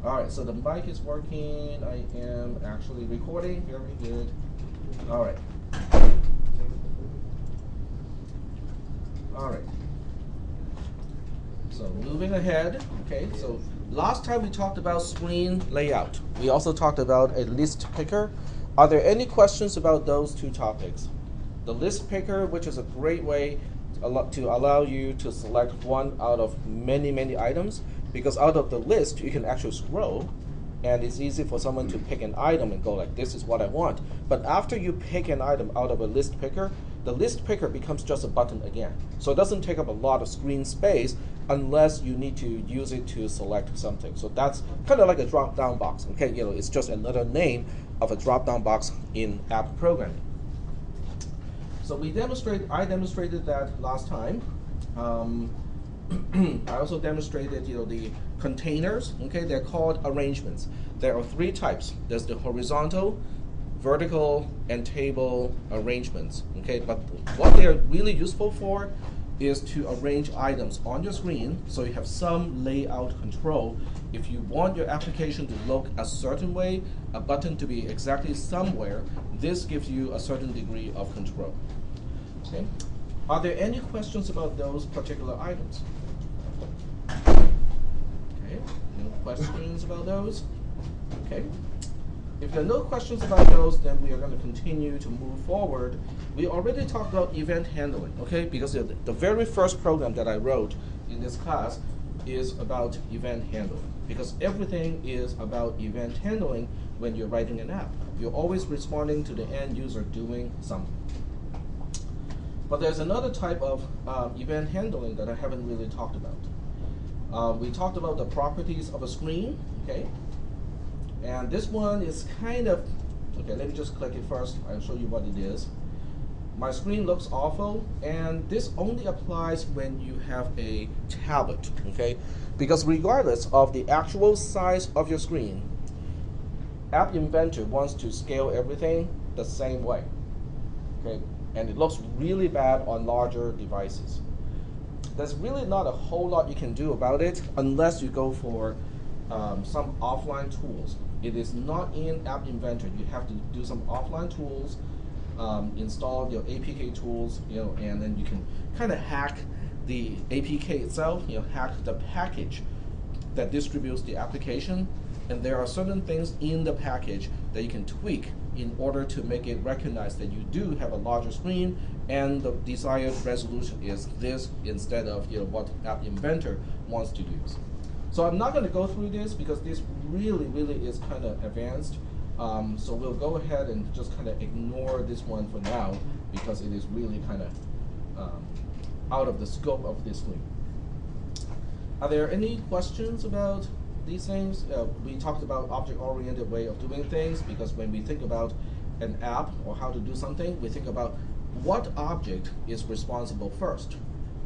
All right, so the mic is working. I am actually recording. Very good. All right. All right. So moving ahead, okay, so last time we talked about screen layout. We also talked about a list picker. Are there any questions about those two topics? The list picker, which is a great way to allow you to select one out of many, many items, because out of the list, you can actually scroll, and it's easy for someone to pick an item and go like, this is what I want. But after you pick an item out of a list picker, the list picker becomes just a button again. So it doesn't take up a lot of screen space unless you need to use it to select something. So that's kind of like a drop-down box. Okay, it's just another name of a drop-down box in app programming. So I demonstrated that last time. I also demonstrated, the containers. Okay, they're called arrangements. There are three types. There's the horizontal, vertical, and table arrangements. Okay, but what they are really useful for is to arrange items on your screen so you have some layout control. If you want your application to look a certain way, a button to be exactly somewhere, this gives you a certain degree of control. Okay. Are there any questions about those particular items? Okay, no questions about those? Okay. If there are no questions about those, then we are going to continue to move forward. We already talked about event handling, okay? Because the very first program that I wrote in this class is about event handling. Because everything is about event handling when you're writing an app. You're always responding to the end user doing something. But there's another type of event handling that I haven't really talked about. We talked about the properties of a screen, okay? And this one is kind of, okay, let me just click it first. I'll show you what it is. My screen looks awful, and this only applies when you have a tablet, okay? Because regardless of the actual size of your screen, App Inventor wants to scale everything the same way, okay? And it looks really bad on larger devices. There's really not a whole lot you can do about it unless you go for some offline tools. It is not in App Inventor. You have to do some offline tools, install your APK tools, and then you can kind of hack the APK itself, hack the package that distributes the application. And there are certain things in the package that you can tweak in order to make it recognize that you do have a larger screen and the desired resolution is this instead of what App Inventor wants to use. So I'm not going to go through this because this really, really is kind of advanced. So we'll go ahead and just kind of ignore this one for now because it is really kind of out of the scope of this screen. Are there any questions about these things? We talked about object-oriented way of doing things because when we think about an app or how to do something, we think about what object is responsible first.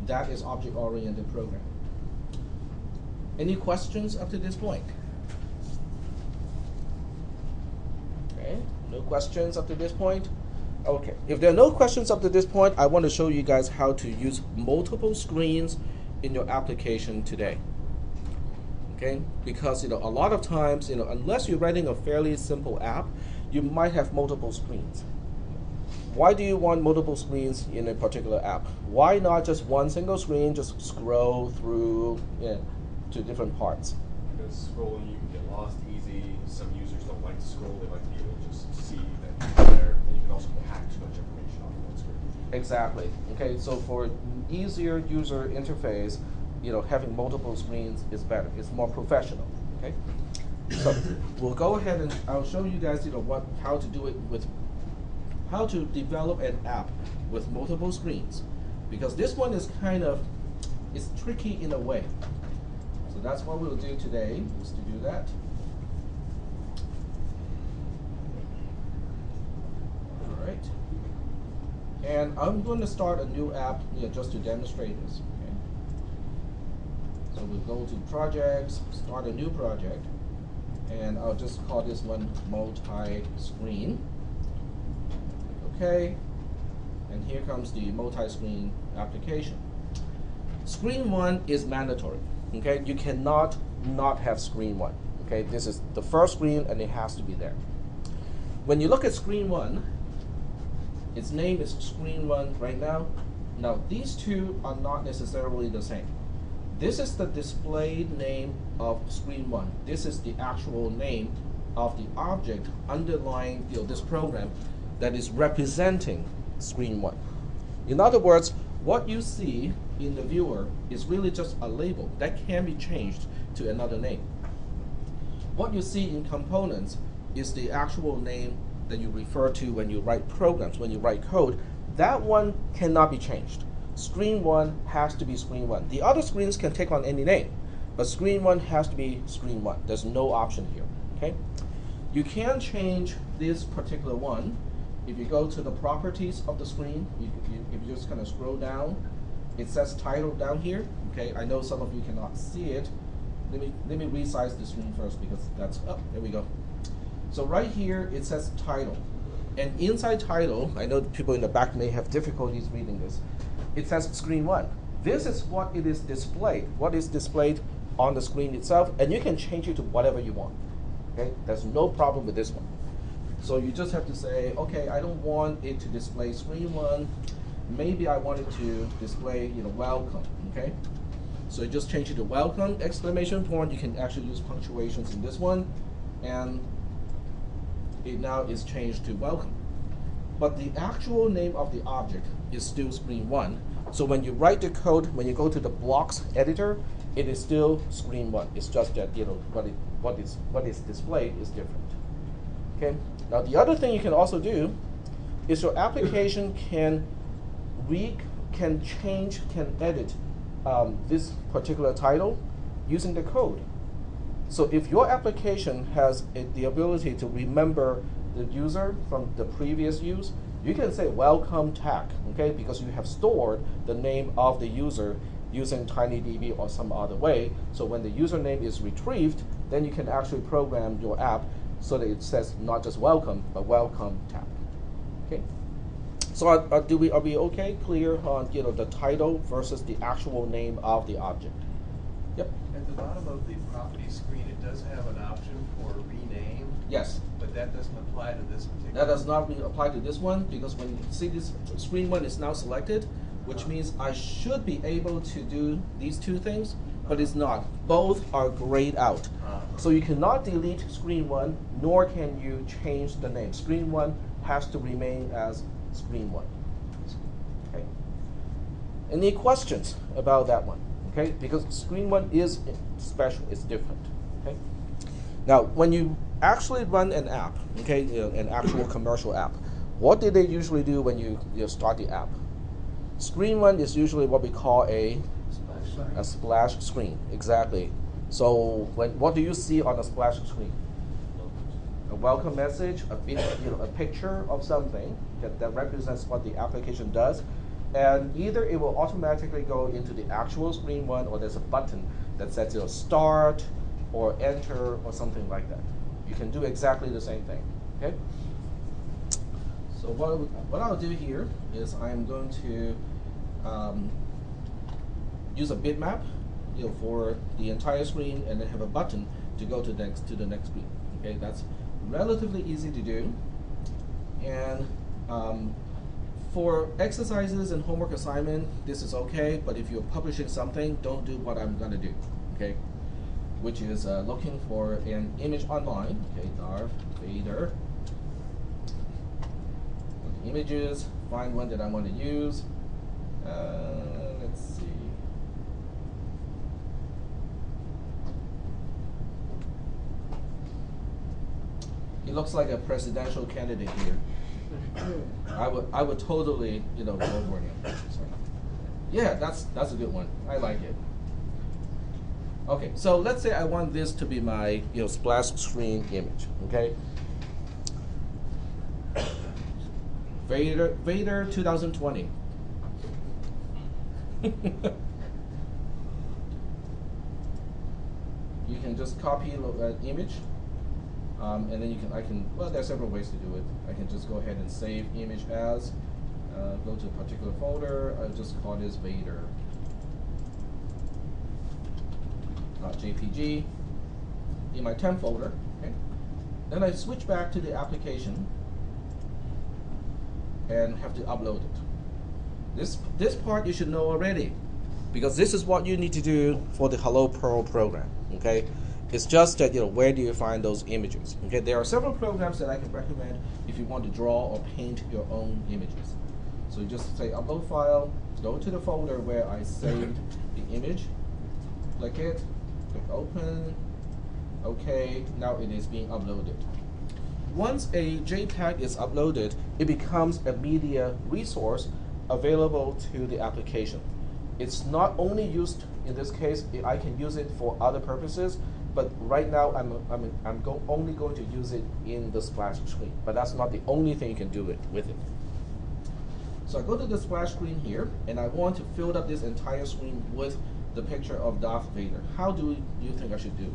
That is object-oriented programming. Any questions up to this point? Okay, no questions up to this point? Okay, if there are no questions up to this point, I want to show you guys how to use multiple screens in your application today. Okay, because a lot of times, unless you're writing a fairly simple app, you might have multiple screens. Why do you want multiple screens in a particular app? Why not just one single screen, just scroll through to different parts? Because scrolling, you can get lost easy. Some users don't like to scroll. They like to be able to just see that you're there. And you can also hack too much information off of that screen. Exactly. Okay, so for easier user interface, having multiple screens is better. It's more professional. Okay. So we'll go ahead and I'll show you guys, how to do it with how to develop an app with multiple screens, because this one is it's tricky in a way. So that's what we'll do today, is to do that. All right. And I'm going to start a new app, just to demonstrate this. Okay. So we'll go to projects, start a new project, and I'll just call this one multi-screen. Okay. And here comes the multi-screen application. Screen 1 is mandatory. Okay, you cannot not have screen 1. Okay, this is the first screen, and it has to be there. When you look at screen 1, its name is screen 1 right now. Now, these two are not necessarily the same. This is the displayed name of screen 1. This is the actual name of the object underlying this program that is representing screen 1. In other words, what you see in the viewer is really just a label that can be changed to another name. What you see in components is the actual name that you refer to when you write programs, when you write code. That one cannot be changed. Screen 1 has to be screen 1. The other screens can take on any name, but screen 1 has to be screen 1. There's no option here. Okay? You can change this particular one. If you go to the properties of the screen, if you just kind of scroll down, it says title down here. Okay, I know some of you cannot see it. Let me resize the screen first because that's there we go. So right here it says title, and inside title, I know people in the back may have difficulties reading this. It says screen 1. This is what it is displayed. What is displayed on the screen itself, and you can change it to whatever you want. Okay, there's no problem with this one. So you just have to say, okay, I don't want it to display screen 1. Maybe I want it to display, welcome. Okay, so you just change it to welcome exclamation point. You can actually use punctuations in this one, and it now is changed to welcome. But the actual name of the object is still screen 1. So when you write the code, when you go to the blocks editor, it is still screen 1. It's just that what is displayed is different. Okay. Now the other thing you can also do is your application can edit this particular title using the code. So if your application has the ability to remember the user from the previous use, you can say welcome tag, okay, because you have stored the name of the user using TinyDB or some other way. So when the username is retrieved, then you can actually program your app so that it says not just welcome, but welcome tag. Okay. So are we okay, clear on the title versus the actual name of the object? Yep. At the bottom of the property screen, it does have an option for rename. Yes. But that doesn't apply to this particular. That does not apply to this one, because when you see this screen 1 is now selected, which means I should be able to do these two things, but it's not. Both are grayed out. So you cannot delete screen 1, nor can you change the name. Screen 1 has to remain as screen 1. Okay. Any questions about that one? Okay, because screen 1 is special, it's different. Okay. Now, when you actually run an app, okay, an actual commercial app, what do they usually do when you start the app? Screen 1 is usually what we call a splash screen. Exactly. So what do you see on a splash screen? A welcome message, a picture of something that represents what the application does. And either it will automatically go into the actual screen 1, or there's a button that says start or enter or something like that. You can do exactly the same thing. Okay. So what I'll do here is I'm going to use a bitmap, for the entire screen, and then have a button to go to the next screen. Okay, that's relatively easy to do, and for exercises and homework assignment, this is okay. But if you're publishing something, don't do what I'm gonna do. Okay, which is looking for an image online. Okay, Darth Vader. Images, find one that I want to use. Let's see. He looks like a presidential candidate here. I would totally, vote for him. Sorry. Yeah, that's a good one. I like it. Okay, so let's say I want this to be my splash screen image. Okay. Vader 2020. You can just copy that image, and then well, there are several ways to do it. I can just go ahead and save image as, go to a particular folder. I'll just call this Vader.jpg. in my temp folder. Okay. Then I switch back to the application and have to upload it. This part you should know already, because this is what you need to do for the Hello Perl program. Okay, it's just that where do you find those images? Okay, there are several programs that I can recommend if you want to draw or paint your own images. So you just say upload file, go to the folder where I saved the image, click it, click open. Okay, now it is being uploaded. Once a JPEG is uploaded, it becomes a media resource available to the application. It's not only used in this case. I can use it for other purposes, but right now I'm only going to use it in the splash screen. But that's not the only thing you can do with it. So I go to the splash screen here, and I want to fill up this entire screen with the picture of Darth Vader. How do you think I should do?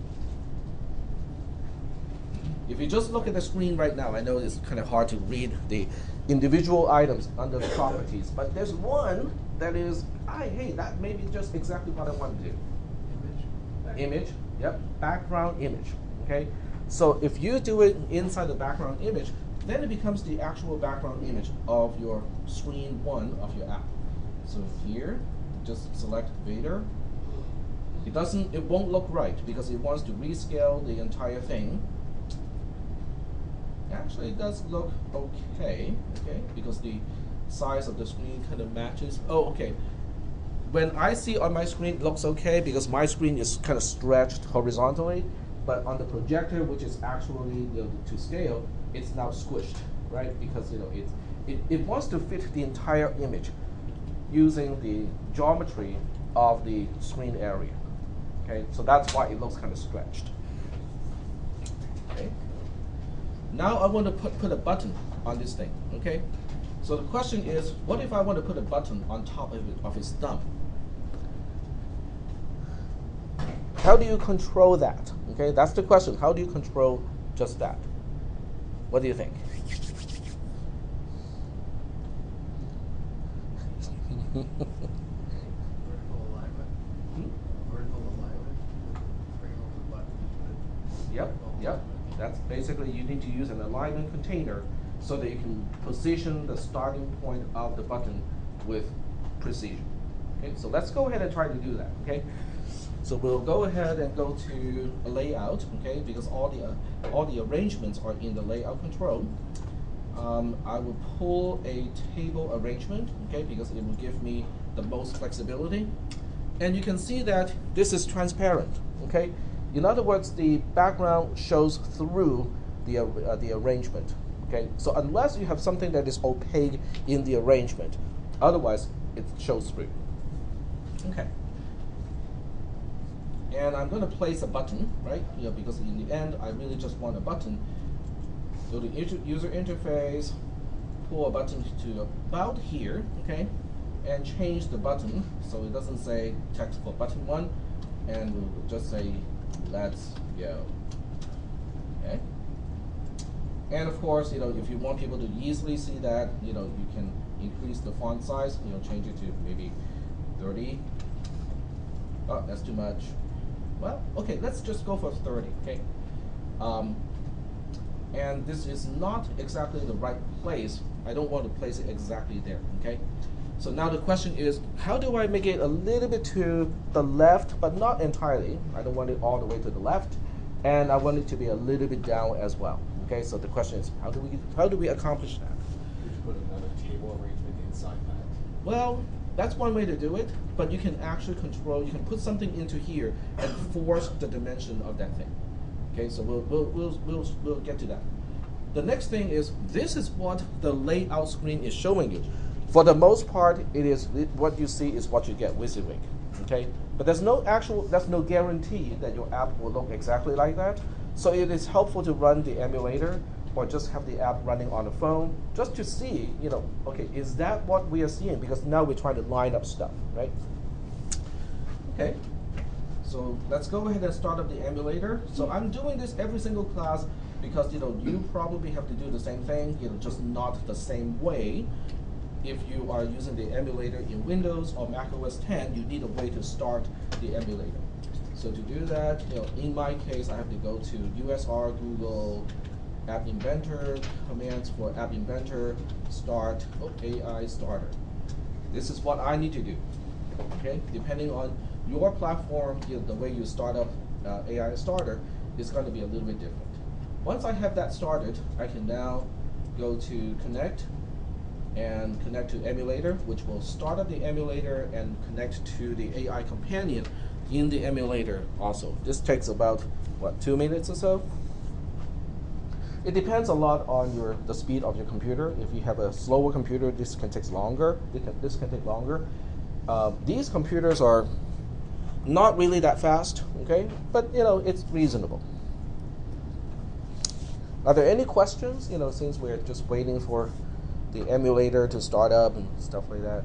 If you just look at the screen right now, I know it's kind of hard to read the individual items under the properties, but there's one that is, hey, that may be just exactly what I want to do. Image, yep, background image, okay? So if you do it inside the background image, then it becomes the actual background image of your screen 1 of your app. So here, just select Vader. It won't look right because it wants to rescale the entire thing. Actually, it does look okay, because the size of the screen kind of matches. Oh, okay. When I see on my screen, it looks okay because my screen is kind of stretched horizontally, but on the projector, which is actually to scale, it's now squished, right? Because it wants to fit the entire image using the geometry of the screen area. Okay, so that's why it looks kind of stretched. Okay. Now I want to put a button on this thing, okay? So the question is, what if I want to put a button on top of his thumb? How do you control that? Okay, that's the question. How do you control just that? What do you think? Vertical alignment. Vertical alignment. Bring over the button. Yep. That's basically, you need to use an alignment container so that you can position the starting point of the button with precision. Okay, so let's go ahead and try to do that. Okay, so we'll go ahead and go to a layout. Okay, because all the arrangements are in the layout control. I will pull a table arrangement. Okay, because it will give me the most flexibility, and you can see that this is transparent. Okay. In other words, the background shows through the arrangement. Okay, so unless you have something that is opaque in the arrangement, otherwise it shows through. Okay, and I'm going to place a button, right? Because in the end, I really just want a button. Go to user interface, pull a button to about here, okay, and change the button so it doesn't say text for button 1, and we'll just say let's go. Okay. And of course, if you want people to easily see that, you can increase the font size. Change it to maybe 30. Oh, that's too much. Well, okay, let's just go for 30. Okay. And this is not exactly the right place. I don't want to place it exactly there. Okay. So now the question is, how do I make it a little bit to the left, but not entirely? I don't want it all the way to the left, and I want it to be a little bit down as well. Okay, so the question is, how do we accomplish that? Could you put another table arrangement inside that? Well, that's one way to do it, but you can actually control. You can put something into here and force the dimension of that thing. Okay, so we'll get to that. The next thing is, this is what the layout screen is showing you. For the most part, what you see is what you get WYSIWYG, okay? But there's no guarantee that your app will look exactly like that. So it is helpful to run the emulator or just have the app running on the phone just to see, okay, is that what we are seeing? Because now we're trying to line up stuff, right? Okay, so let's go ahead and start up the emulator. So I'm doing this every single class because, you probably have to do the same thing, just not the same way. If you are using the emulator in Windows or Mac OS X, you need a way to start the emulator. So to do that, in my case, I have to go to USR Google App Inventor, commands for App Inventor, start AI starter. This is what I need to do. Okay, depending on your platform, the way you start up AI starter is going to be a little bit different. Once I have that started, I can now go to connect and connect to emulator, which will start up the emulator and connect to the AI companion in the emulator also. This takes about, what, 2 minutes or so? It depends a lot on the speed of your computer. If you have a slower computer, this can take longer. This can take longer. These computers are not really that fast, okay? But it's reasonable. Are there any questions? Since we're just waiting for the emulator to start up and stuff like that.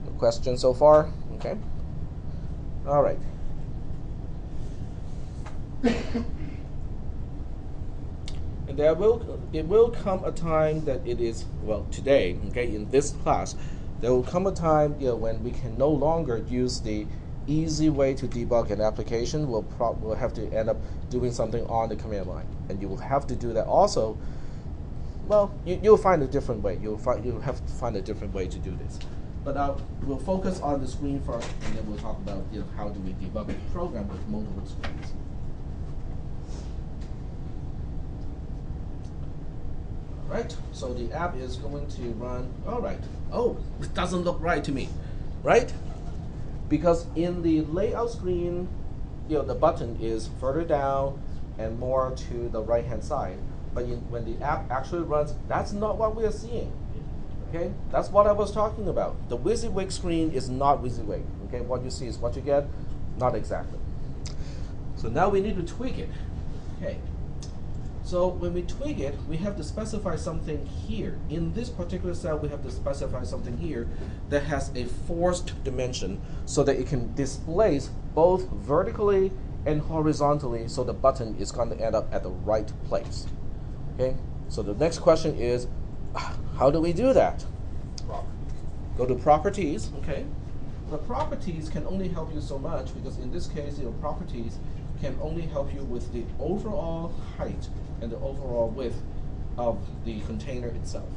No questions so far? Okay. All right. And it will come a time that it is, well, today, okay, in this class, there will come a time when we can no longer use the easy way to debug an application. We'll have to end up doing something on the command line, and you will have to do that also. Well, you'll find a different way. You'll have to find a different way to do this. But we'll focus on the screen first, and then we'll talk about how do we debug a program with multiple screens. All right. So the app is going to run. All right. Oh, it doesn't look right to me, right? Because in the layout screen, the button is further down and more to the right-hand side. But when the app actually runs, that's not what we are seeing. Okay, that's what I was talking about. The WYSIWYG screen is not WYSIWYG. Okay, what you see is what you get, not exactly. So now we need to tweak it. Okay. So when we tweak it, we have to specify something here. In this particular cell, we have to specify something here that has a forced dimension so that it can displace both vertically and horizontally, so the button is going to end up at the right place. Okay, so the next question is, how do we do that? Go to properties, okay? The properties can only help you so much because in this case, properties can only help you with the overall height and the overall width of the container itself.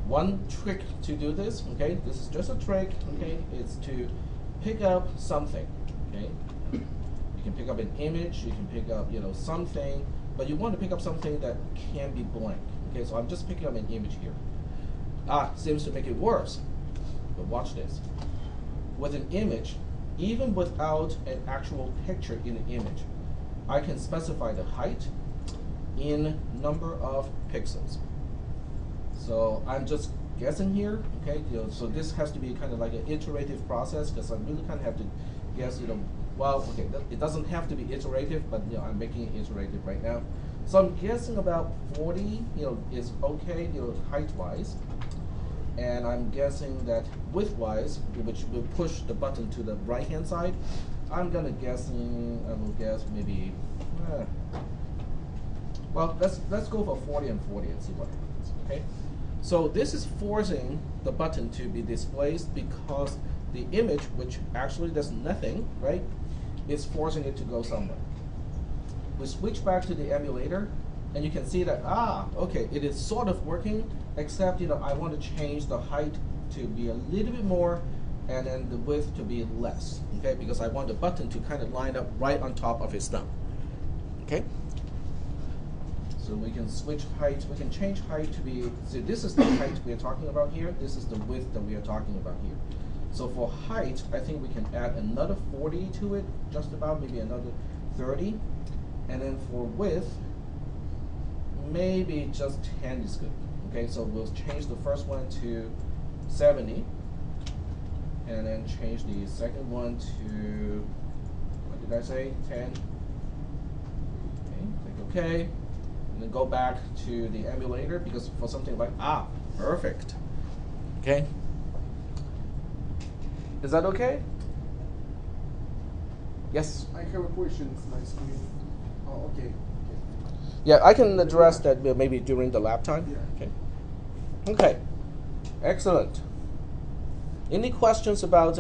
One trick to do this, okay, this is just a trick, okay, is to pick up something, okay? You can pick up an image, you can pick up, something, but you want to pick up something that can be blank. Okay, so I'm just picking up an image here. Seems to make it worse, but watch this. With an image, even without an actual picture in the image, I can specify the height in number of pixels. So I'm just guessing here, okay? So this has to be kind of like an iterative process because I really kind of have to guess, well, okay, it doesn't have to be iterative, but I'm making it iterative right now. So I'm guessing about 40, is okay, height-wise, and I'm guessing that width-wise, which will push the button to the right-hand side, I will guess maybe. Well, let's go for 40 and 40 and see what happens. Okay. So this is forcing the button to be displaced because the image, which actually does nothing, right, is forcing it to go somewhere. We switch back to the emulator, and you can see that, okay, it is sort of working, except, I want to change the height to be a little bit more, and then the width to be less, okay, because I want the button to kind of line up right on top of his thumb, okay? So we can switch height, we can change height to be, see, this is the height we are talking about here, this is the width that we are talking about here. So for height, I think we can add another 40 to it, just about, maybe another 30. And then for width, maybe just 10 is good. Okay, so we'll change the first one to 70. And then change the second one to, what did I say, 10. Okay, click OK. And then go back to the emulator because for something like, perfect. Okay. Is that okay? Yes? I have a question. It's my screen. Oh, okay. Yeah, I can address that maybe during the lab time. Yeah. Okay. Okay. Excellent. Any questions about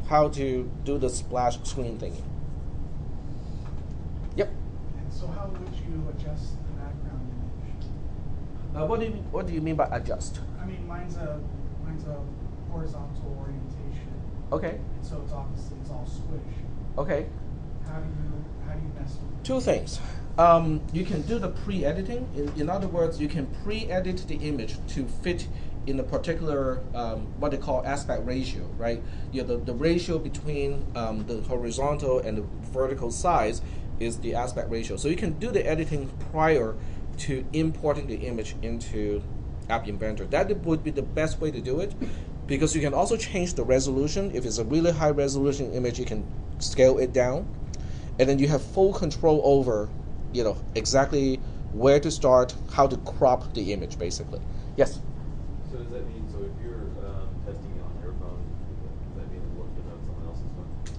how to do the splash screen thingy? Yep. And so how would you adjust the background image? What do you mean by adjust? I mean, mine's a horizontal orientation, Okay. and so it's obviously it's all squished. Okay. How do you mess with it? Two things. You can do the pre-editing. In other words, you can pre-edit the image to fit in a particular what they call aspect ratio, right? The ratio between the horizontal and the vertical size is the aspect ratio. So you can do the editing prior to importing the image into App Inventor. That would be the best way to do it, because you can also change the resolution. If it's a really high resolution image, you can scale it down, and then you have full control over, exactly where to start, how to crop the image, basically. Yes. So does that mean, so if you're testing it on your phone, does that mean it works on someone else's phone?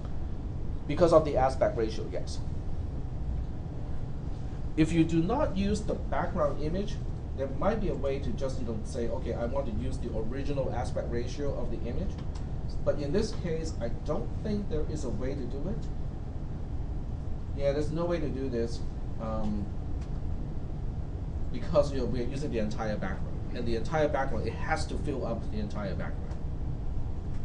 Because of the aspect ratio, yes. If you do not use the background image, there might be a way to just say, okay, I want to use the original aspect ratio of the image. But in this case, I don't think there is a way to do it. Yeah, there's no way to do this because we're using the entire background. And the entire background, it has to fill up the entire background.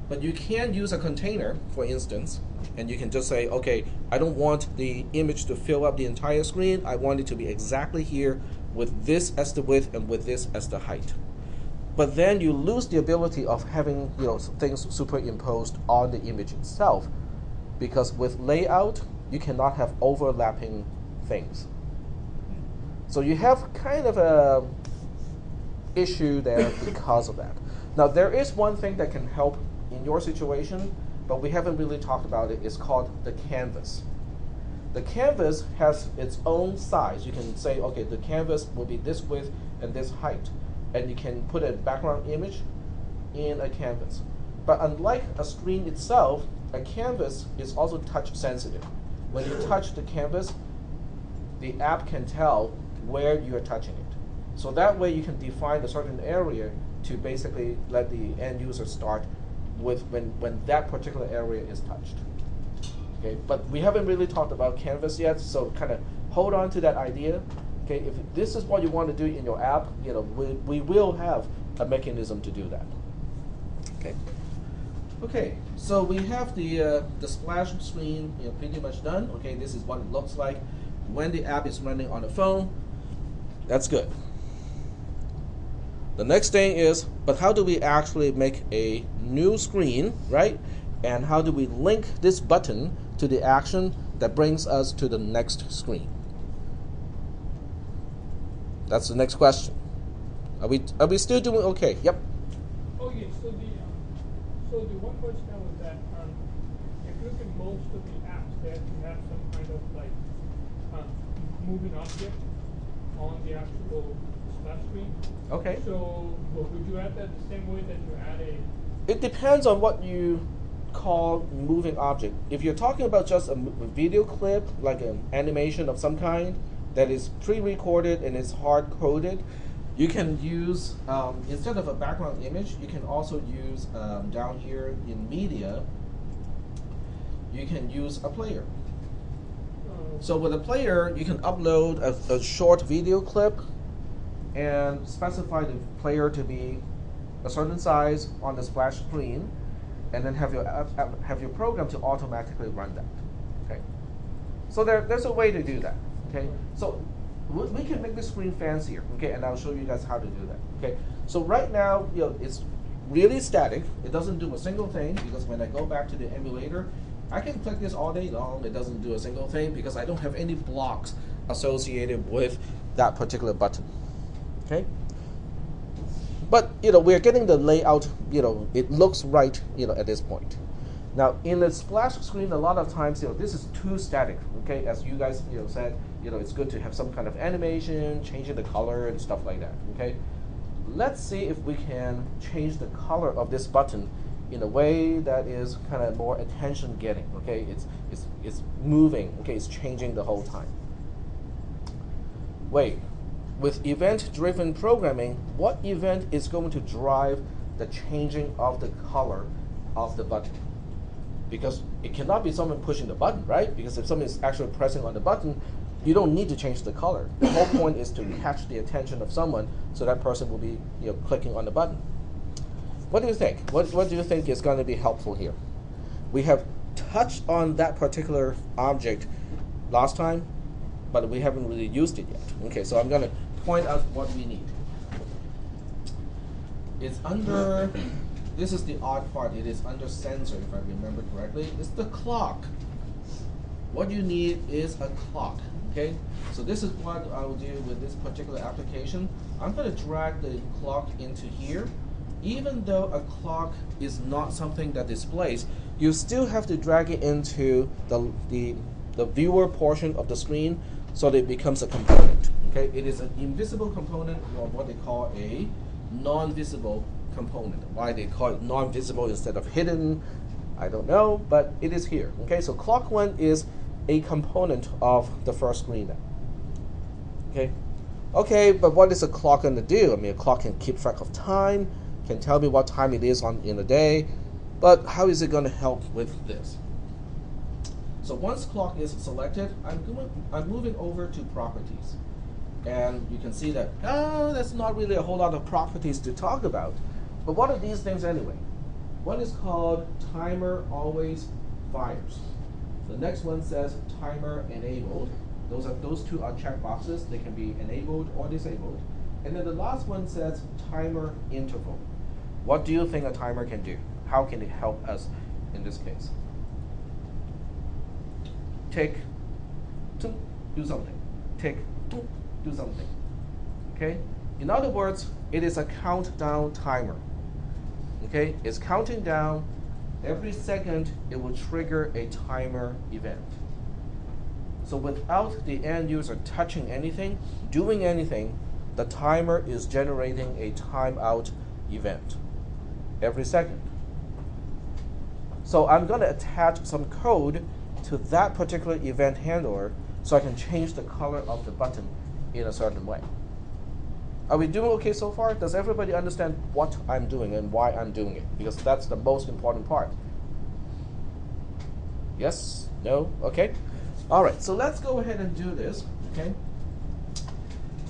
But you can use a container, for instance, and you can just say, okay, I don't want the image to fill up the entire screen. I want it to be exactly here with this as the width and with this as the height. But then you lose the ability of having things superimposed on the image itself, because with layout, you cannot have overlapping things. So you have kind of a issue there because of that. Now there is one thing that can help in your situation, but we haven't really talked about it. It's called the canvas. The canvas has its own size. You can say, okay, the canvas will be this width and this height, and you can put a background image in a canvas. But unlike a screen itself, a canvas is also touch sensitive. When you touch the canvas, the app can tell where you are touching it. So that way you can define a certain area to basically let the end user start with when that particular area is touched. Okay, but we haven't really talked about canvas yet, so kind of hold on to that idea. Okay, if this is what you want to do in your app, we will have a mechanism to do that. Okay. Okay, so we have the splash screen pretty much done. Okay, this is what it looks like when the app is running on the phone. That's good. The next thing is, but how do we actually make a new screen, right? And how do we link this button to the action that brings us to the next screen? That's the next question. Are we still doing okay? Yep. Okay, so the one question was that if you look at most of the apps, they actually have some kind of like moving object on the actual splash screen. Okay. So would you add that the same way that you add a? It depends on what you call moving object. If you're talking about just a video clip, like an animation of some kind that is pre-recorded and is hard-coded, you can use, instead of a background image, you can also use, down here in media, you can use a player. So with a player, you can upload a short video clip and specify the player to be a certain size on the splash screen, and then have your program to automatically run that. Okay. So there's a way to do that. Okay. So we can make the screen fancier. Okay, and I'll show you guys how to do that. Okay. So right now, it's really static. It doesn't do a single thing, because when I go back to the emulator, I can click this all day long. It doesn't do a single thing because I don't have any blocks associated with that particular button. Okay. But we're getting the layout. It looks right. At this point. Now in the splash screen, a lot of times this is too static. Okay, as you guys said, it's good to have some kind of animation, changing the color and stuff like that. Okay. Let's see if we can change the color of this button in a way that is kind of more attention getting. Okay, it's moving. Okay, it's changing the whole time. Wait. With event-driven programming, what event is going to drive the changing of the color of the button. Because it cannot be someone pushing the button, right? Because if someone is actually pressing on the button, you don't need to change the color. The whole point is to catch the attention of someone, so that person will be clicking on the button. What do you think? What do you think is going to be helpful here? We have touched on that particular object last time, but we haven't really used it yet. Okay, so I'm going to point out what we need. It's under, this is the odd part, it is under sensor, if I remember correctly. It's the clock. What you need is a clock, okay? So this is what I will do with this particular application. I'm going to drag the clock into here. Even though a clock is not something that displays, you still have to drag it into the viewer portion of the screen so that it becomes a component, okay? It is an invisible component, or what they call a non-visible component. Why they call it non-visible instead of hidden, I don't know, but it is here. Okay, so clock one is a component of the first screen. Okay, but what is a clock going to do? I mean, a clock can keep track of time, can tell me what time it is in a day, but how is it going to help with this? So once clock is selected, I'm moving over to properties. And you can see that, there's not really a whole lot of properties to talk about. But what are these things anyway? One is called timer always fires. The next one says timer enabled. Those two are checkboxes. They can be enabled or disabled. And then the last one says timer interval. What do you think a timer can do? How can it help us in this case? Tick, do something. Tick, do something. Okay? In other words, it is a countdown timer. Okay? It's counting down. Every second, it will trigger a timer event. So without the end user touching anything, doing anything, the timer is generating a timeout event every second. So I'm going to attach some code to that particular event handler so I can change the color of the button in a certain way. Are we doing okay so far? Does everybody understand what I'm doing and why I'm doing it? Because that's the most important part. Yes? No? Okay? All right, so let's go ahead and do this, okay?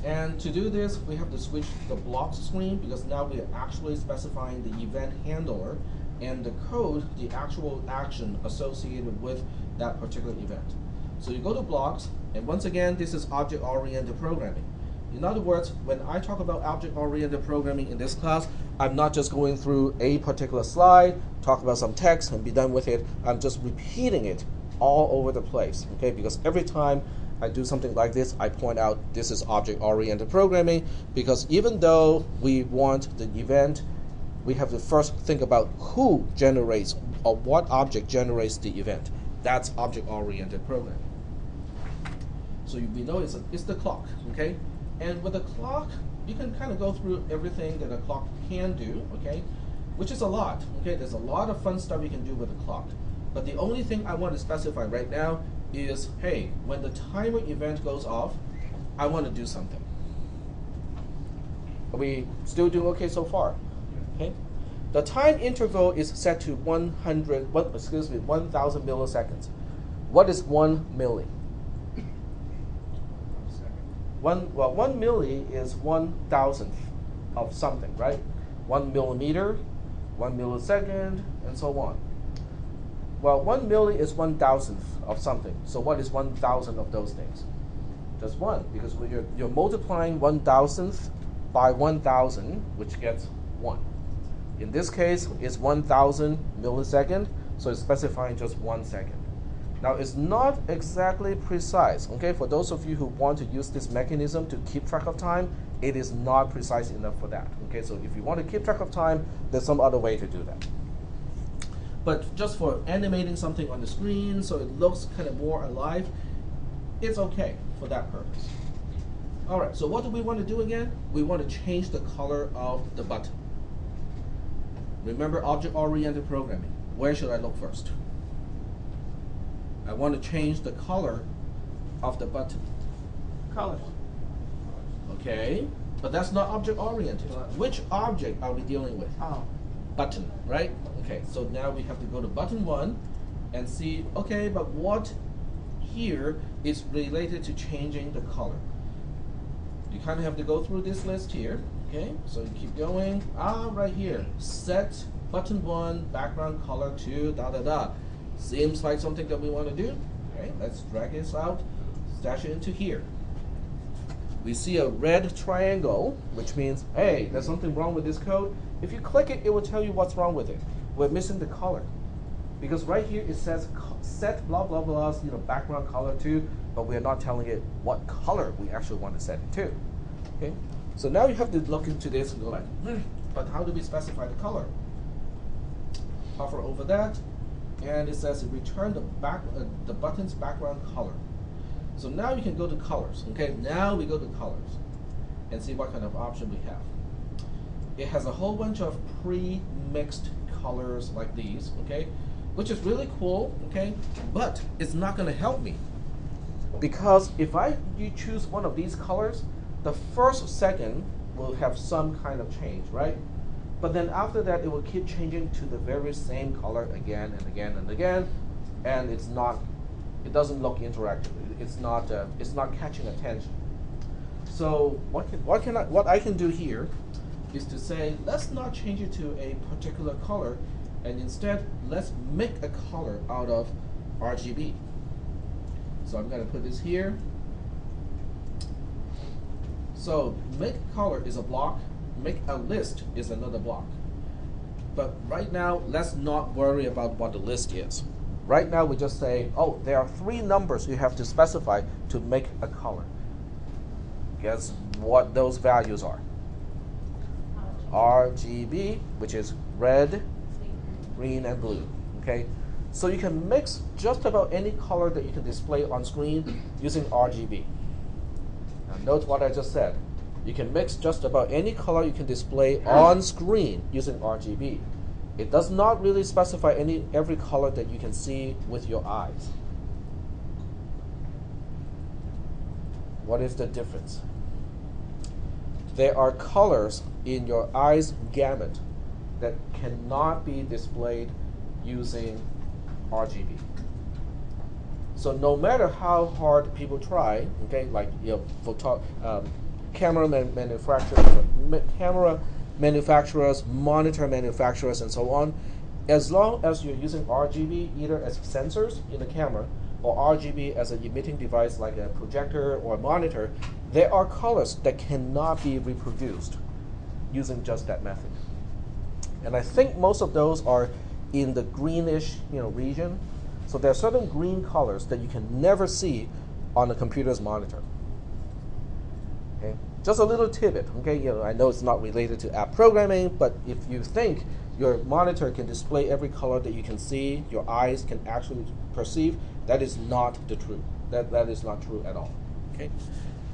And to do this, we have to switch the blocks screen because now we are actually specifying the event handler and the code, the actual action associated with that particular event. So you go to blocks, and once again, this is object-oriented programming. In other words, when I talk about object-oriented programming in this class, I'm not just going through a particular slide, talk about some text, and be done with it. I'm just repeating it all over the place, okay? Because every time I do something like this, I point out this is object-oriented programming, because even though we want the event, we have to first think about who generates or what object generates the event. That's object-oriented programming. So we know it's the clock, okay? And with the clock, you can kind of go through everything that a clock can do, okay? Which is a lot, okay? There's a lot of fun stuff you can do with a clock. But the only thing I want to specify right now is, hey, when the timer event goes off, I want to do something. Are we still doing okay so far? Okay. The time interval is set to 1,000 milliseconds. What is 1 milli? 1 milli is 1,000th of something, right? 1 millimeter, 1 millisecond, and so on. Well, 1 milli is 1,000th of something. So what is 1,000 of those things? Just one, because you're multiplying 1,000th by 1,000, which gets 1. In this case, it's 1,000 millisecond, so it's specifying just 1 second. Now, it's not exactly precise, okay? For those of you who want to use this mechanism to keep track of time, it is not precise enough for that, okay? So if you want to keep track of time, there's some other way to do that. But just for animating something on the screen so it looks kind of more alive, it's okay for that purpose. All right, so what do we want to do again? We want to change the color of the button. Remember object-oriented programming. Where should I look first? I want to change the color of the button. Colors. Okay, but that's not object-oriented. Which object are we dealing with? Oh. button, right? Okay, so now we have to go to button 1 and see, okay, but what here is related to changing the color? You kind of have to go through this list here, okay? So you keep going, right here, set button 1 background color to da da da. Seems like something that we want to do. Okay, let's drag this out, stash it into here. We see a red triangle, which means, hey, there's something wrong with this code. If you click it, it will tell you what's wrong with it. We're missing the color. Because right here it says set blah blah blah, background color to, but we're not telling it what color we actually want to set it to. Okay? So now you have to look into this and go like, but how do we specify the color? Hover over that, and it says return the button's background color. So now you can go to colors. Okay, now we go to colors and see what kind of option we have. It has a whole bunch of pre-mixed colors like these, okay, which is really cool, okay, but it's not going to help me because if you choose one of these colors, the first second will have some kind of change, right? But then after that, it will keep changing to the very same color again and again and again, and it doesn't look interactive. It's not catching attention. So what I can do here is to say, let's not change it to a particular color, and instead let's make a color out of RGB. So I'm going to put this here. So make color is a block, make a list is another block. But right now, let's not worry about what the list is. Right now, we just say, oh, there are 3 numbers you have to specify to make a color. Guess what those values are? RGB, which is red, green, and blue. Okay, so you can mix just about any color that you can display on screen using RGB. Now note what I just said. You can mix just about any color you can display on screen using RGB. It does not really specify every color that you can see with your eyes. What is the difference? There are colors in your eyes gamut that cannot be displayed using RGB. So no matter how hard people try, okay, like camera manufacturers, monitor manufacturers, and so on, as long as you're using RGB either as sensors in the camera or RGB as an emitting device like a projector or a monitor, there are colors that cannot be reproduced using just that method. And I think most of those are in the greenish region. So there are certain green colors that you can never see on a computer's monitor. Okay? Just a little tidbit. Okay, I know it's not related to app programming, but if you think your monitor can display every color that you can see, your eyes can actually perceive, that is not the truth. That is not true at all. Okay,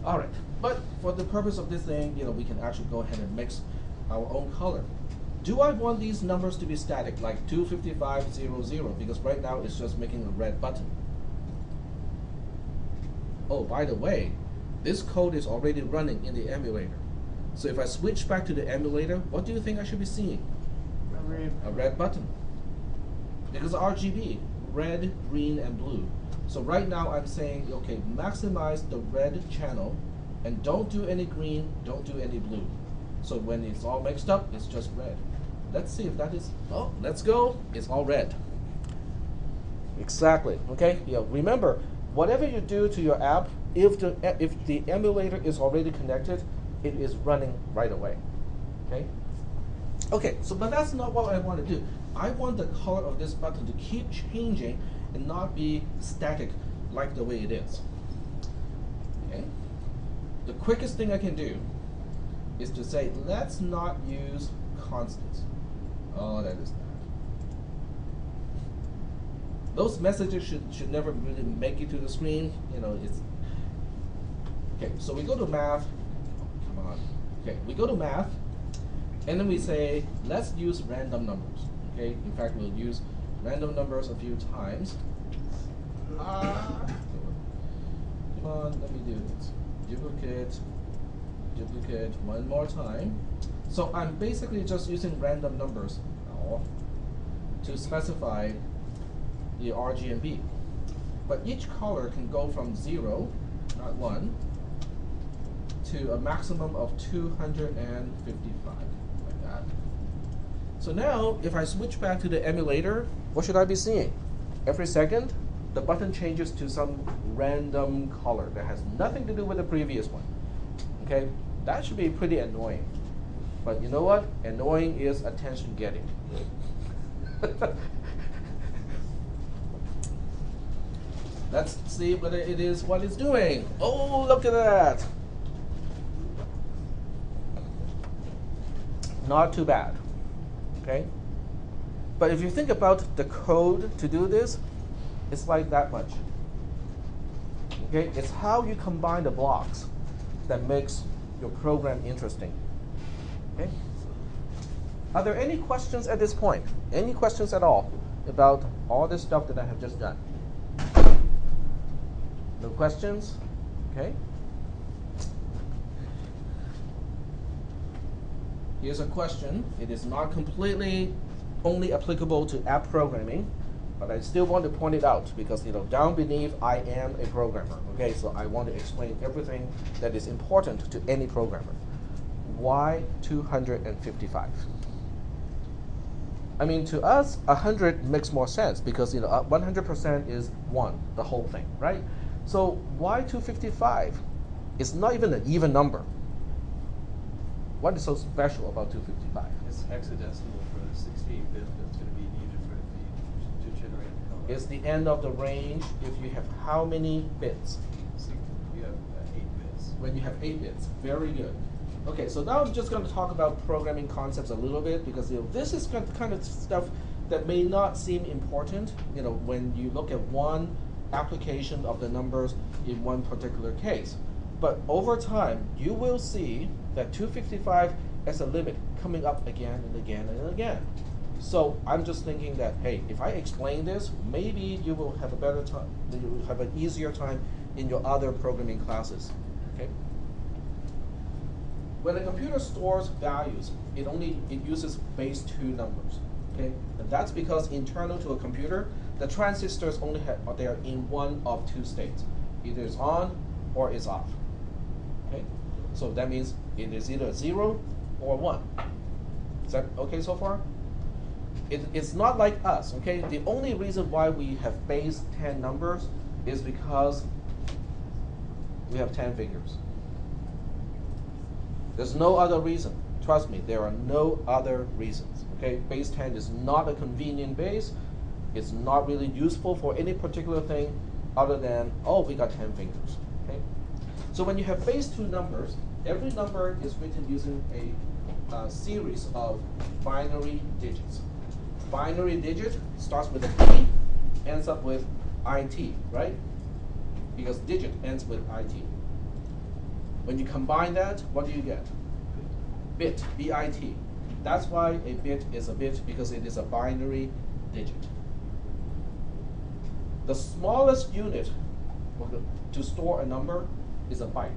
all right. But for the purpose of this thing, we can actually go ahead and mix our own color. Do I want these numbers to be static, like 25500? Because right now it's just making a red button. Oh, by the way, this code is already running in the emulator. So if I switch back to the emulator, what do you think I should be seeing? A red button. Because RGB, red, green, and blue. So right now I'm saying, okay, maximize the red channel and don't do any green, don't do any blue. So when it's all mixed up, it's just red. Let's see if that is, oh, let's go, it's all red. Exactly, okay? Remember, whatever you do to your app, if the emulator is already connected, it is running right away, okay? Okay, so but that's not what I want to do. I want the color of this button to keep changing and not be static like the way it is, okay? The quickest thing I can do is to say, let's not use constants. Oh, that is bad. Those messages should never really make it to the screen. It's okay. So we go to math. Come on. Okay, we go to math, and then we say, let's use random numbers. Okay. In fact, we'll use random numbers a few times. Come on, let me do this. Duplicate one more time. So I'm basically just using random numbers call to specify the RGB. But each color can go from 0, not 1, to a maximum of 255, like that. So now, if I switch back to the emulator, what should I be seeing? Every second, the button changes to some random color that has nothing to do with the previous one. Okay, that should be pretty annoying. But you know what? Annoying is attention getting. Let's see whether it is what it's doing. Oh, look at that. Not too bad. Okay? But if you think about the code to do this, it's like that much. Okay? It's how you combine the blocks that makes your program interesting. Okay? Are there any questions at this point? Any questions at all about all this stuff that I have just done? No questions? Okay. Here's a question. It is not completely only applicable to app programming, but I still want to point it out because down beneath I am a programmer. Okay, so I want to explain everything that is important to any programmer. Why 255? I mean, to us, 100 makes more sense because 100% is 1, the whole thing, right? So why 255? It's not even an even number. What is so special about 255? It's hexadecimal for the 16 bit that's going to be needed for to generate the color. It's the end of the range if you have how many bits? You have 8 bits. When you have 8 bits. Very good. Okay, so now I'm just going to talk about programming concepts a little bit because this is kind of stuff that may not seem important. When you look at one application of the numbers in one particular case. But over time, you will see that 255 as a limit coming up again and again and again. So I'm just thinking that, hey, if I explain this, maybe you will have a better time, you will have an easier time in your other programming classes. Okay? When a computer stores values, it uses base 2 numbers. Okay? And that's because internal to a computer, the transistors they are in one of 2 states. Either it's on or it's off. Okay? So that means it is either 0 or 1. Is that okay so far? It's not like us, okay? The only reason why we have base 10 numbers is because we have 10 fingers. There's no other reason. Trust me, there are no other reasons. Okay? Base 10 is not a convenient base. It's not really useful for any particular thing other than, oh, we got 10 fingers. Okay? So when you have base 2 numbers, every number is written using a series of binary digits. Binary digit starts with a P, ends up with IT, right? Because digit ends with IT. When you combine that, what do you get? Bit, B-I-T. That's why a bit is a bit, because it is a binary digit. The smallest unit to store a number is a byte.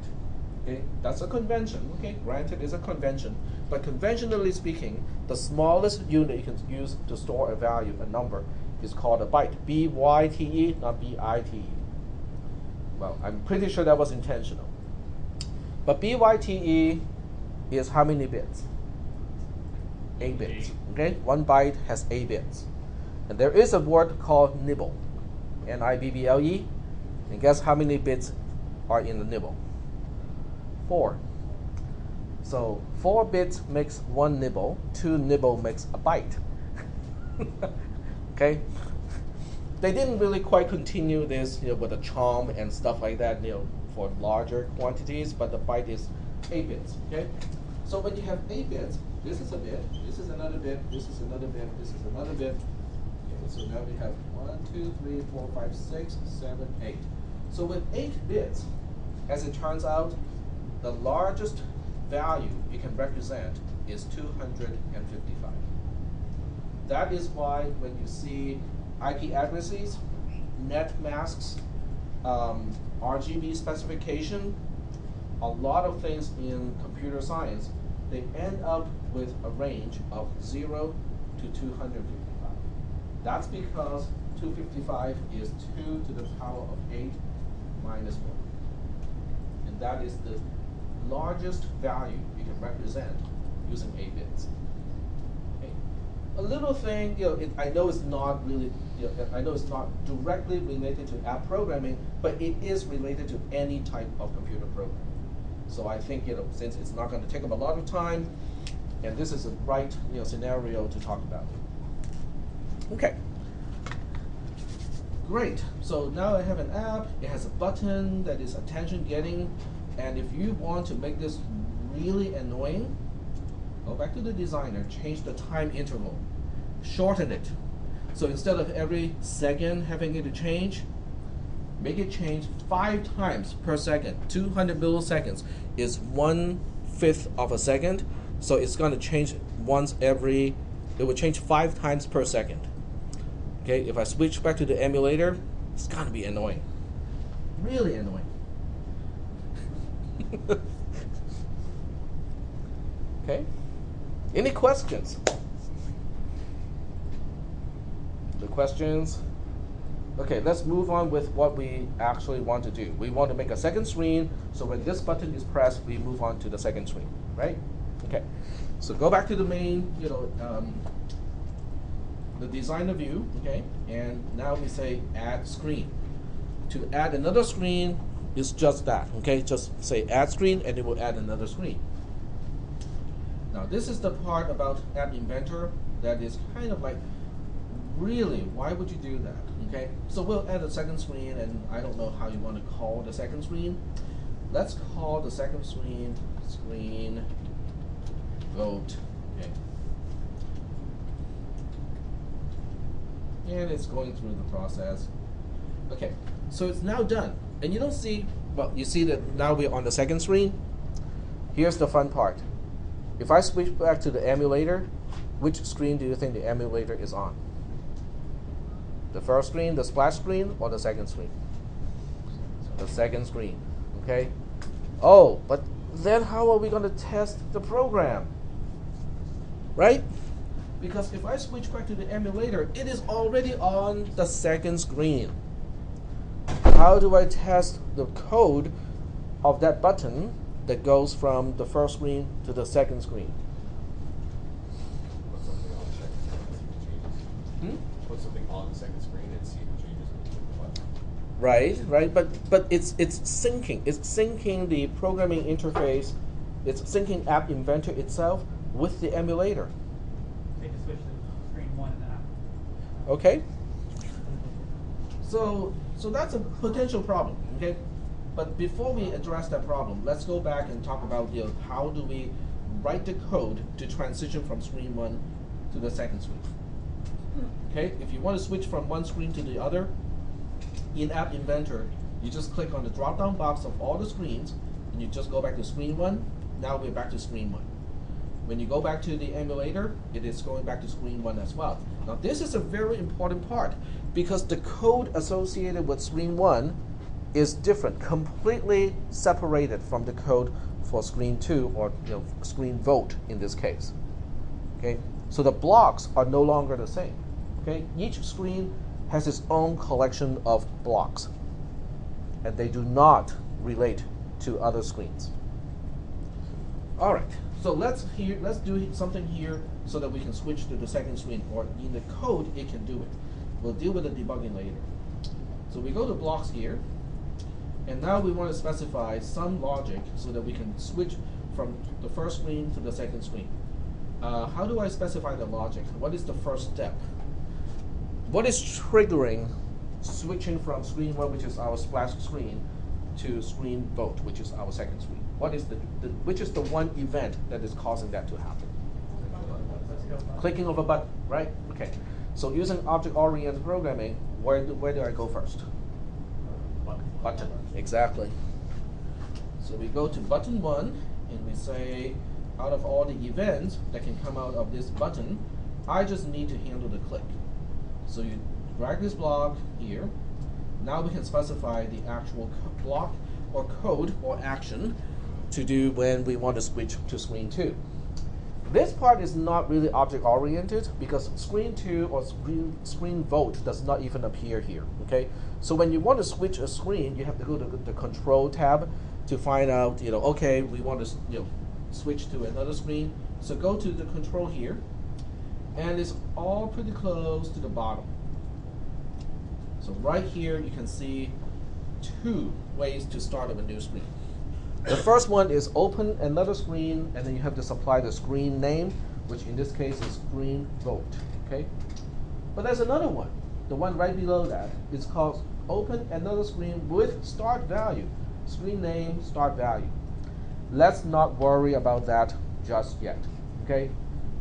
Okay? That's a convention. Okay? Granted, it's a convention. But conventionally speaking, the smallest unit you can use to store a value, a number, is called a byte. B-Y-T-E, not B-I-T-E. Well, I'm pretty sure that was intentional. But BYTE is how many bits? 8 bits. Okay? 1 byte has 8 bits. And there is a word called nibble. N-I-B-B-L-E. And guess how many bits are in the nibble? 4. So 4 bits makes 1 nibble. 2 nibble makes a byte. Okay? They didn't really quite continue this, with a charm and stuff like that, for larger quantities, but the byte is 8 bits. Okay? So when you have 8 bits, this is a bit, this is another bit, this is another bit, this is another bit. Okay, so now we have 1, 2, 3, 4, 5, 6, 7, 8. So with 8 bits, as it turns out, the largest value you can represent is 255. That is why when you see IP addresses, net masks, RGB specification, a lot of things in computer science, they end up with a range of 0 to 255. That's because 255 is 2 to the power of 8 minus 1. And that is the largest value you can represent using 8 bits. Okay. A little thing, I know it's not really, I know it's not directly related to app programming, but it is related to any type of computer programming. So I think, since it's not going to take up a lot of time, and this is the right, scenario to talk about. Okay. Great. So now I have an app. It has a button that is attention getting, and if you want to make this really annoying, go back to the designer, change the time interval, shorten it. So instead of every second having it to change, make it change 5 times per second. 200 milliseconds is 1/5 of a second, so it's going to change it will change 5 times per second. Okay, if I switch back to the emulator, it's going to be annoying. Really annoying. Okay, any questions? The questions? Okay, let's move on with what we actually want to do. We want to make a second screen, so when this button is pressed, we move on to the second screen, right? Okay, so go back to the main, the designer view, okay? And now we say add screen. To add another screen is just that, okay? Just say add screen and it will add another screen. Now this is the part about App Inventor that is kind of like, really, why would you do that, okay? So we'll add a second screen, and I don't know how you want to call the second screen. Let's call the second screen screen vote, okay? And it's going through the process. Okay, so it's now done. And you don't see, well, you see that now we're on the second screen. Here's the fun part. If I switch back to the emulator, which screen do you think the emulator is on? The first screen, the splash screen, or the second screen? The second screen, okay? Oh, but then how are we going to test the program? Right? Because if I switch back to the emulator, it is already on the second screen. How do I test the code of that button that goes from the first screen to the second screen? Put something on the second screen and see what changes. Put something on the second screen and see what changes when you click the button. Right, but it's syncing. It's syncing the programming interface. It's syncing App Inventor itself with the emulator. They can switch to screen 1 in the app. Okay. So that's a potential problem. Okay, but before we address that problem, let's go back and talk about how do we write the code to transition from screen 1 to the second screen. Okay, if you want to switch from one screen to the other, in App Inventor, you just click on the drop-down box of all the screens, and you just go back to screen 1. Now we're back to screen 1. When you go back to the emulator, it is going back to screen 1 as well. Now this is a very important part, because the code associated with screen 1 is different, completely separated from the code for screen 2, or screen vote in this case. Okay, so the blocks are no longer the same. Okay, each screen has its own collection of blocks, and they do not relate to other screens. All right, so let's do something here so that we can switch to the second screen, or in the code it can do it. We'll deal with the debugging later. So we go to blocks here, and now we want to specify some logic so that we can switch from the first screen to the second screen. How do I specify the logic? What is the first step? What is triggering switching from screen 1, which is our splash screen, to screen vote, which is our second screen? What is which is the one event that is causing that to happen? Clicking of a button, right? Okay. So using object-oriented programming, where do I go first? Button. Exactly. So we go to button 1, and we say, out of all the events that can come out of this button, I just need to handle the click. So you drag this block here. Now we can specify the actual block or code or action to do when we want to switch to screen 2. This part is not really object oriented because screen 2 or screen vote does not even appear here. Okay, so when you want to switch a screen, you have to go to the control tab to find out, okay, we want to switch to another screen. So go to the control here, and it's all pretty close to the bottom. So right here you can see 2 ways to start up a new screen. The first one is open another screen, and then you have to supply the screen name, which in this case is screen vote. Okay, but there's another one. The one right below that is called open another screen with start value, screen name, start value. Let's not worry about that just yet. Okay,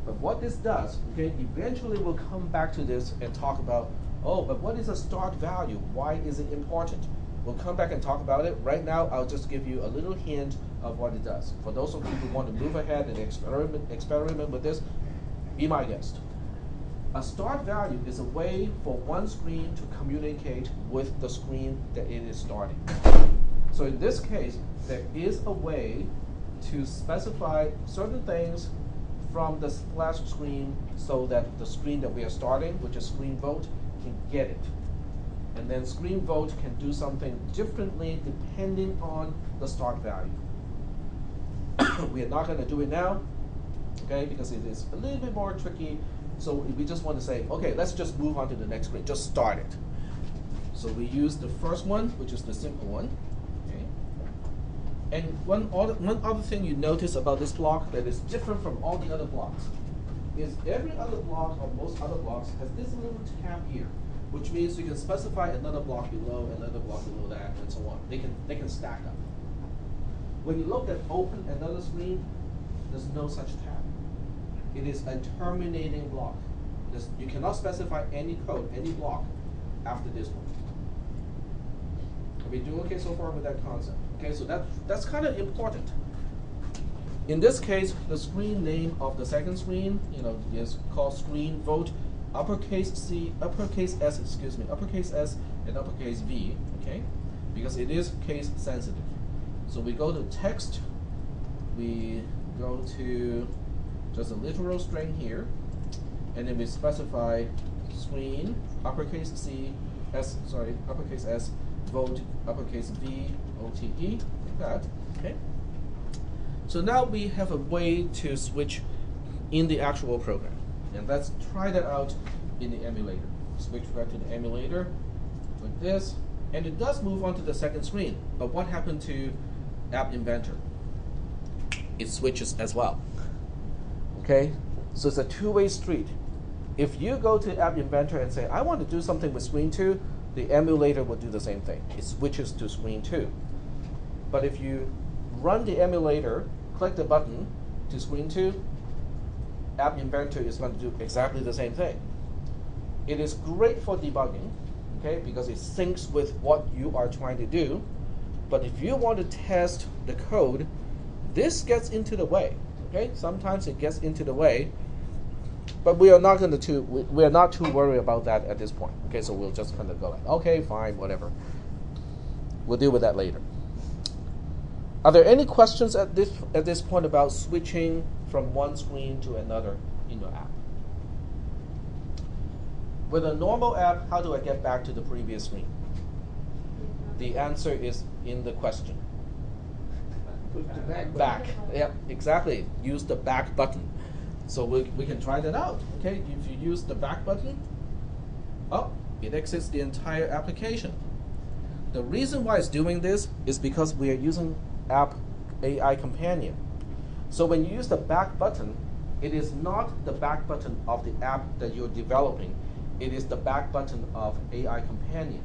but what this does, okay, eventually we'll come back to this and talk about, oh, but what is a start value? Why is it important? We'll come back and talk about it. Right now, I'll just give you a little hint of what it does. For those of you who want to move ahead and experiment with this, be my guest. A start value is a way for one screen to communicate with the screen that it is starting. So in this case, there is a way to specify certain things from the splash screen so that the screen that we are starting, which is screen vote, can get it. And then screen vote can do something differently depending on the start value. We are not going to do it now, okay, because it is a little bit more tricky. So we just want to say, okay, let's just move on to the next screen. Just start it. So we use the first one, which is the simple one. Okay. And one other thing you notice about this block that is different from all the other blocks is every other block or most other blocks has this little tab here, which means you can specify another block below, another block below that, and so on. They can stack up. When you look at open another screen, there's no such tab. It is a terminating block. You cannot specify any code, any block after this one. Are we doing okay so far with that concept? Okay, so that's kind of important. In this case, the screen name of the second screen, is called screen vote. Uppercase C, uppercase S, uppercase S and uppercase V, okay? Because it is case sensitive. So we go to text, we go to just a literal string here, and then we specify screen, uppercase C, uppercase S, vote, uppercase V, OTE, like that, okay? So now we have a way to switch in the actual program. And let's try that out in the emulator. Switch back to the emulator like this, and it does move on to the second screen. But what happened to App Inventor? It switches as well. Okay, so it's a two-way street. If you go to App Inventor and say, I want to do something with screen 2, the emulator will do the same thing. It switches to screen 2. But if you run the emulator, click the button to screen 2, App Inventor is going to do exactly the same thing. It is great for debugging, okay, because it syncs with what you are trying to do. But if you want to test the code, this gets into the way. Okay, sometimes it gets into the way, but we are not too worried about that at this point. Okay, so we'll just kind of go like, okay, fine, whatever. We'll deal with that later. Are there any questions at this point about switching from one screen to another in your app? With a normal app, how do I get back to the previous screen? The answer is in the question. Push the back button. Back. Yep, exactly. Use the back button. So we can try that out. Okay, if you use the back button, it exits the entire application. The reason why it's doing this is because we are using App AI Companion. So when you use the back button, it is not the back button of the app that you're developing. It is the back button of AI Companion.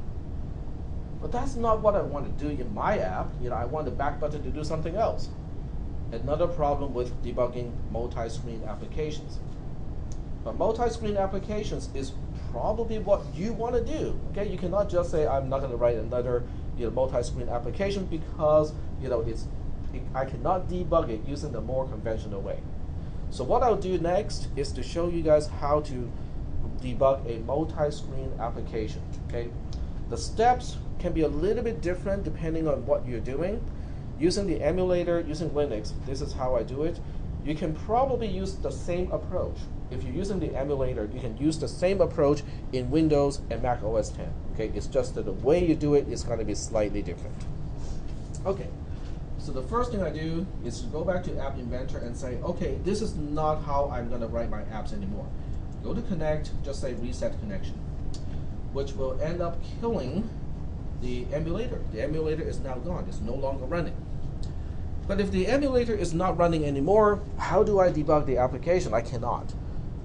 But that's not what I want to do in my app. I want the back button to do something else. Another problem with debugging multi-screen applications. But multi-screen applications is probably what you want to do. Okay, you cannot just say I'm not going to write another multi-screen application because I cannot debug it using the more conventional way. So what I'll do next is to show you guys how to debug a multi-screen application. Okay, the steps can be a little bit different depending on what you're doing. Using the emulator, using Linux, this is how I do it. You can probably use the same approach. If you're using the emulator, you can use the same approach in Windows and Mac OS 10. Okay, it's just that the way you do it is going to be slightly different. Okay, so the first thing I do is to go back to App Inventor and say, okay, this is not how I'm going to write my apps anymore. Go to Connect, just say Reset Connection, which will end up killing the emulator. The emulator is now gone. It's no longer running. But if the emulator is not running anymore, how do I debug the application? I cannot.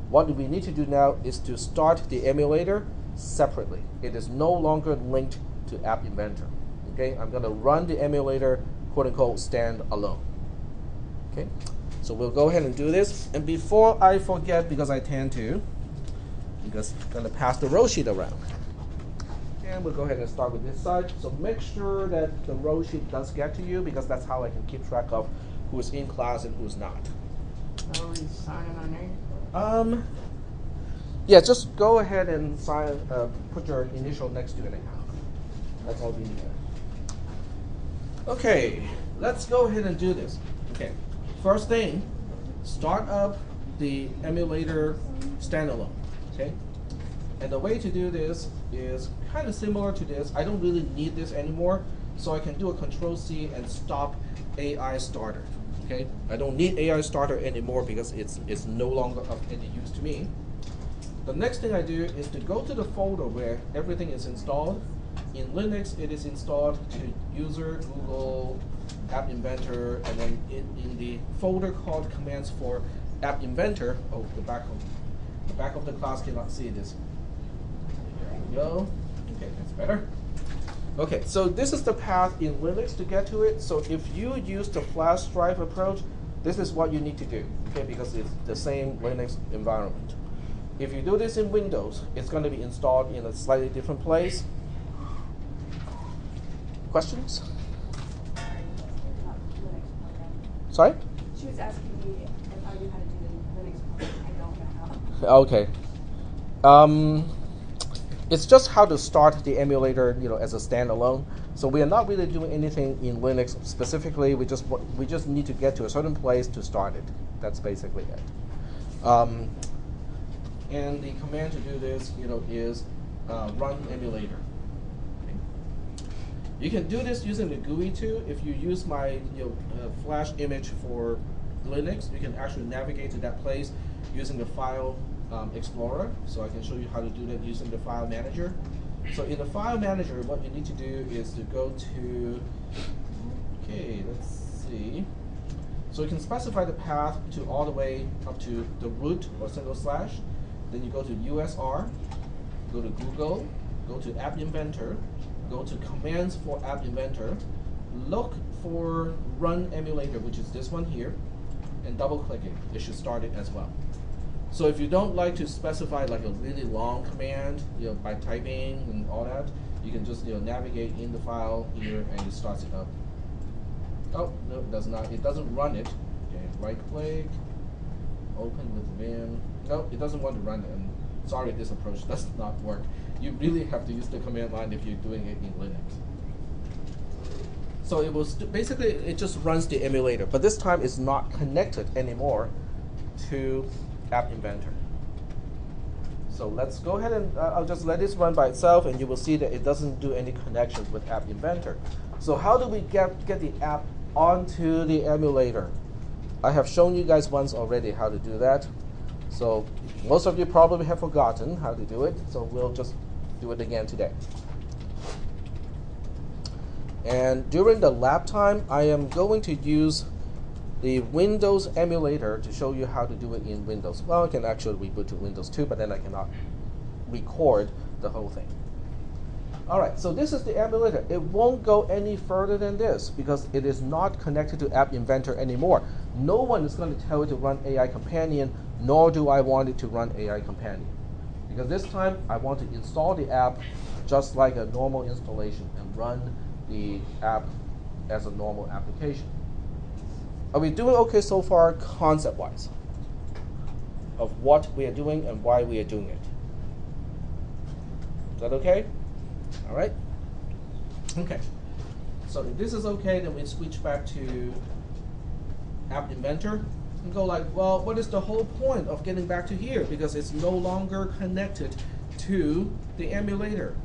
What we need to do now is to start the emulator separately. It is no longer linked to App Inventor. Okay, I'm going to run the emulator, quote unquote, stand alone. Okay, so we'll go ahead and do this. And before I forget, because I tend to, I'm just going to pass the row sheet around. And we'll go ahead and start with this side. So make sure that the row sheet does get to you, because that's how I can keep track of who's in class and who's not. Are we signing our name? Yeah, just go ahead and sign, put your initial next to an account. That's all we need. Okay, let's go ahead and do this. Okay, first thing, start up the emulator standalone. Okay, and the way to do this is kind of similar to this. I don't really need this anymore, so I can do a Control-C and stop AI starter. Okay, I don't need AI starter anymore because it's no longer of any use to me. The next thing I do is to go to the folder where everything is installed. In Linux, it is installed to User, Google, App Inventor, and then in the folder called Commands for App Inventor. Oh, the back of the class cannot see this. There we go. Okay, that's better. Okay, so this is the path in Linux to get to it. So if you use the flash drive approach, this is what you need to do, okay, because it's the same Linux environment. If you do this in Windows, it's going to be installed in a slightly different place. Questions? Sorry? She was asking me if I knew how to do the Linux program. I don't know how. Okay. It's just how to start the emulator, as a standalone. So we are not really doing anything in Linux specifically. We just need to get to a certain place to start it. That's basically it. And the command to do this, is run emulator. Okay. You can do this using the GUI too. If you use my flash image for Linux, you can actually navigate to that place using the file Explorer. So I can show you how to do that using the file manager. So in the file manager, what you need to do is to go to, okay, let's see. So you can specify the path to all the way up to the root or / Then you go to USR, go to Google, go to App Inventor, go to Commands for App Inventor, look for Run Emulator, which is this one here, and double click it. It should start it as well. So if you don't like to specify like a really long command, by typing and all that, you can just navigate in the file here and it starts it up. Oh no, it does not. It doesn't run it. Okay, right click, open with Vim. No, it doesn't want to run it. And sorry, this approach does not work. You really have to use the command line if you're doing it in Linux. So it will basically it just runs the emulator, but this time it's not connected anymore to App Inventor. So let's go ahead and I'll just let this run by itself, and you will see that it doesn't do any connections with App Inventor. So how do we get the app onto the emulator? I have shown you guys once already how to do that. So most of you probably have forgotten how to do it, so we'll just do it again today. And during the lab time, I am going to use the Windows emulator to show you how to do it in Windows. Well, I can actually reboot to Windows 2, but then I cannot record the whole thing. All right, so this is the emulator. It won't go any further than this because it is not connected to App Inventor anymore. No one is going to tell it to run AI Companion, nor do I want it to run AI Companion. Because this time, I want to install the app just like a normal installation and run the app as a normal application. Are we doing okay so far, concept-wise, of what we are doing and why we are doing it? Is that okay? All right. Okay. So if this is okay, then we switch back to App Inventor. and go like, well, what is the whole point of getting back to here? Because it's no longer connected to the emulator.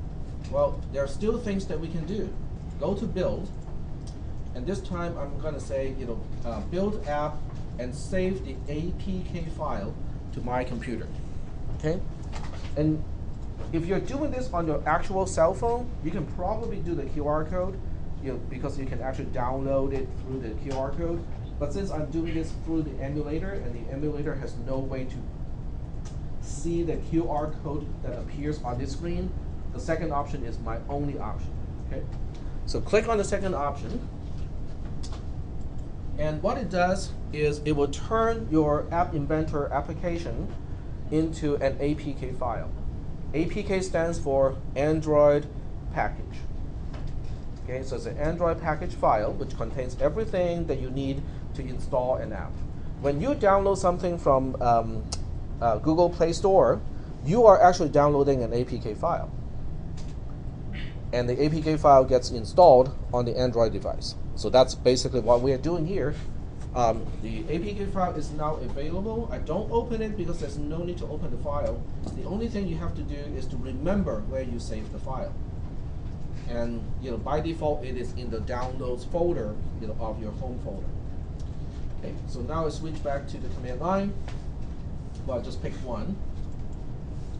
Well, there are still things that we can do. Go to build, and this time I'm going to say, build app and save the APK file to my computer. Okay? And if you're doing this on your actual cell phone, you can probably do the QR code, because you can actually download it through the QR code. But since I'm doing this through the emulator, and the emulator has no way to see the QR code that appears on this screen, the second option is my only option. Okay? So click on the second option, and what it does is it will turn your App Inventor application into an APK file. APK stands for Android Package. Okay, so it's an Android package file which contains everything that you need to install an app. When you download something from Google Play Store, you are actually downloading an APK file. And the APK file gets installed on the Android device. So that's basically what we are doing here. The APK file is now available. I don't open it because there's no need to open the file. The only thing you have to do is to remember where you saved the file. And by default, it is in the downloads folder of your home folder. Okay, so now I switch back to the command line. Well, I just pick one.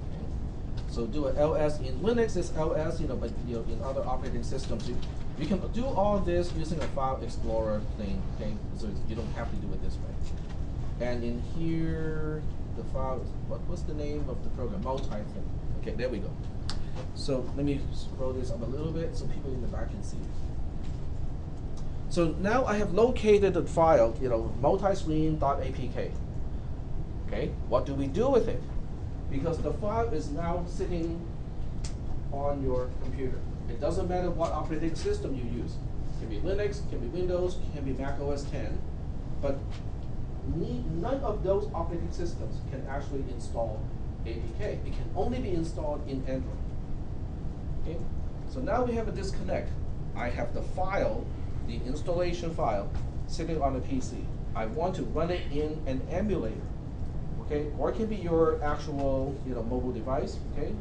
Okay. So do an ls in Linux is ls, but in other operating systems, you can do all this using a file explorer thing. Okay, so you don't have to do it this way. And in here, the file, what's the name of the program? Multi-thing. Okay, there we go. So let me scroll this up a little bit so people in the back can see. So now I have located the file, multiscreen.apk. Okay, what do we do with it? Because the file is now sitting on your computer. It doesn't matter what operating system you use. It can be Linux, can be Windows, can be Mac OS X, but none of those operating systems can actually install APK. It can only be installed in Android. Okay? So now we have a disconnect. I have the file, the installation file, sitting on a PC. I want to run it in an emulator. Okay? Or it can be your actual mobile device. Okay?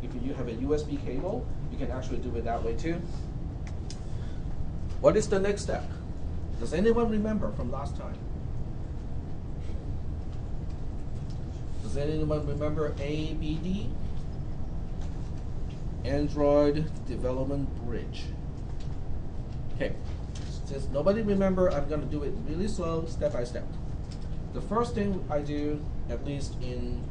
If you have a USB cable, you can actually do it that way too. What is the next step? Does anyone remember from last time? Does anyone remember ABD? Android Development Bridge. Okay, since nobody remember, I'm going to do it really slow, step by step. The first thing I do, at least in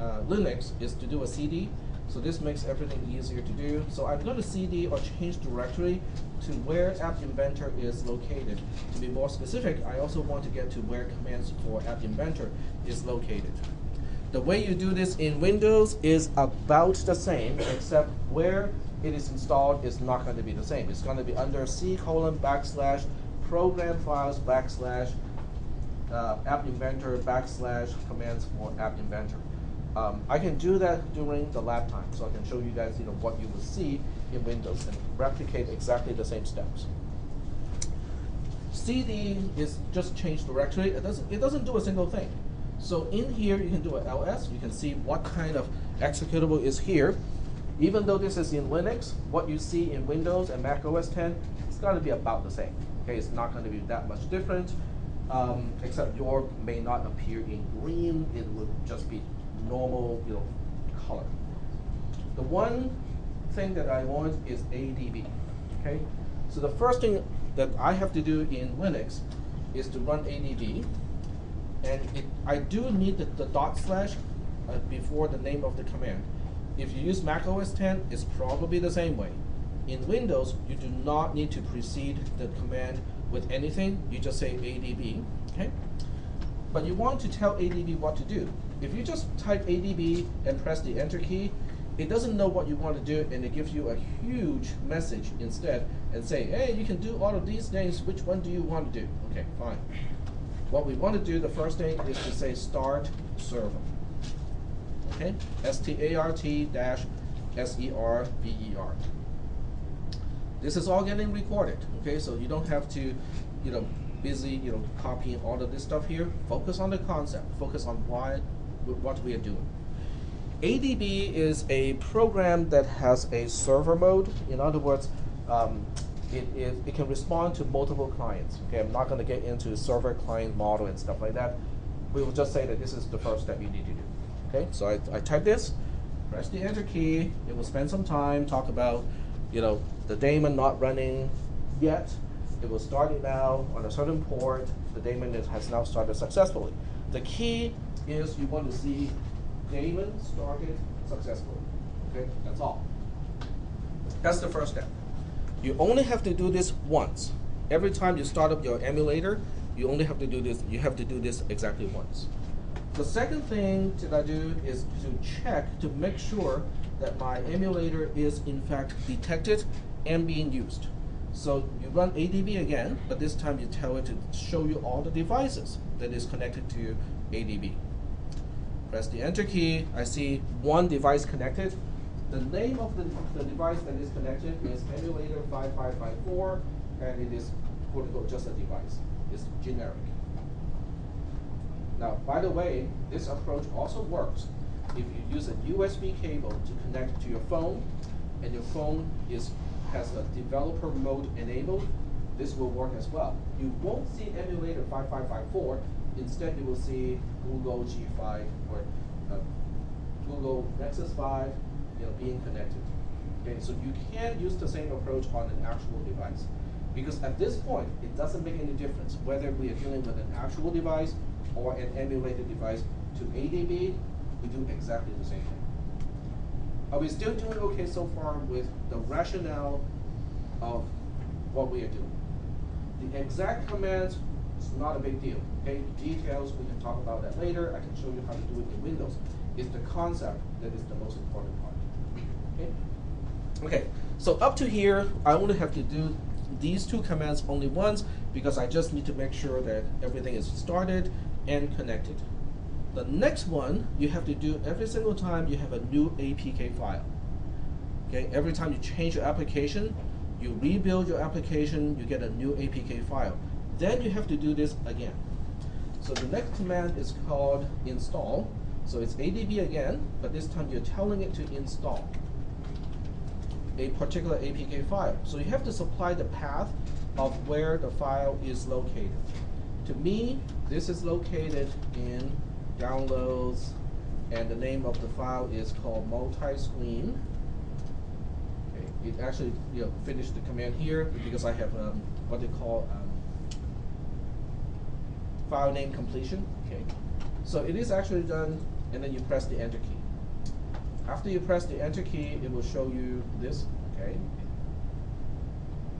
Linux, is to do a CD. So this makes everything easier to do. So I'm going to CD or change directory to where App Inventor is located. To be more specific, I also want to get to where commands for App Inventor is located. The way you do this in Windows is about the same, except where it is installed is not going to be the same. It's going to be under C:\program files /App Inventor /commands for App Inventor. I can do that during the lab time, so I can show you guys what you will see in Windows and replicate exactly the same steps. CD is just change directory. It doesn't do a single thing. So in here, you can do an ls. You can see what kind of executable is here. Even though this is in Linux, what you see in Windows and Mac OS X, it's going to be about the same. Okay, it's not going to be that much different, except your may not appear in green. It would just be normal, color. The one thing that I want is ADB. Okay, so the first thing that I have to do in Linux is to run ADB. And I do need the / before the name of the command. If you use Mac OS X, it's probably the same way. In Windows, you do not need to precede the command with anything. You just say ADB, okay? But you want to tell ADB what to do. If you just type ADB and press the Enter key, it doesn't know what you want to do, and it gives you a huge message instead and say, hey, you can do all of these things. Which one do you want to do? Okay, fine. What we want to do, the first thing, is to say start server. Okay? START-SERVER. This is all getting recorded. Okay, so you don't have to, busy, copying all of this stuff here. Focus on the concept. Focus on what we are doing. ADB is a program that has a server mode. In other words, it can respond to multiple clients. Okay, I'm not going to get into server client model and stuff like that. We will just say that this is the first step you need to do. Okay, so I type this, press the enter key. It will spend some time, talk about, the daemon not running yet. It will start it now on a certain port. The daemon has now started successfully. The key is you want to see daemon started successfully. Okay, that's all. That's the first step. You only have to do this once. Every time you start up your emulator, you only have to do this. You have to do this exactly once. The second thing that I do is to check to make sure that my emulator is in fact detected and being used. So you run ADB again, but this time you tell it to show you all the devices that is connected to ADB. Press the enter key. I see one device connected. The name of the device that is connected is emulator 5554, and it is quote unquote just a device. It's generic. Now, by the way, this approach also works if you use a USB cable to connect to your phone, and your phone has a developer mode enabled. This will work as well. You won't see emulator 5554. Instead, you will see Google G5 or Google Nexus 5, being connected. Okay, so you can use the same approach on an actual device, because at this point, it doesn't make any difference whether we are dealing with an actual device or an emulated device. To ADB, we do exactly the same thing. Are we still doing okay so far with the rationale of what we are doing? The exact commands is not a big deal. Okay, details we can talk about that later. I can show you how to do it in Windows. It's the concept that is the most important part. Okay. Okay. So up to here, I only have to do these two commands only once because I just need to make sure that everything is started and connected. The next one you have to do every single time you have a new APK file. Okay, every time you change your application, you rebuild your application, you get a new APK file. Then you have to do this again. So the next command is called install. So it's ADB again, but this time you're telling it to install a particular APK file. So you have to supply the path of where the file is located. To me, this is located in downloads, and the name of the file is called multi-screen. Okay, it actually finished the command here because I have what they call file name completion. Okay, so it is actually done, and then you press the enter key. After you press the enter key, it will show you this. Okay,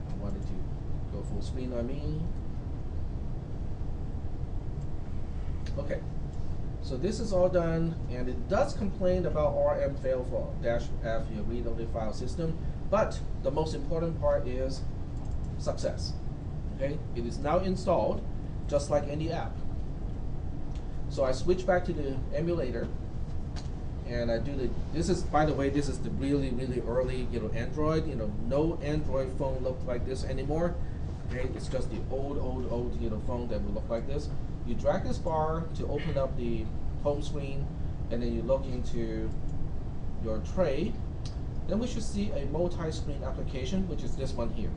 I wanted to go full screen on me. Okay. So this is all done, and it does complain about RM fail for -F read-only file system, but the most important part is success. Okay, it is now installed, just like any app. So I switch back to the emulator, and I do this is, by the way, this is the really early Android. No Android phone looked like this anymore. Okay, it's just the old phone that will look like this. You drag this bar to open up the home screen, and then you log into your tray. Then we should see a multi-screen application, which is this one here.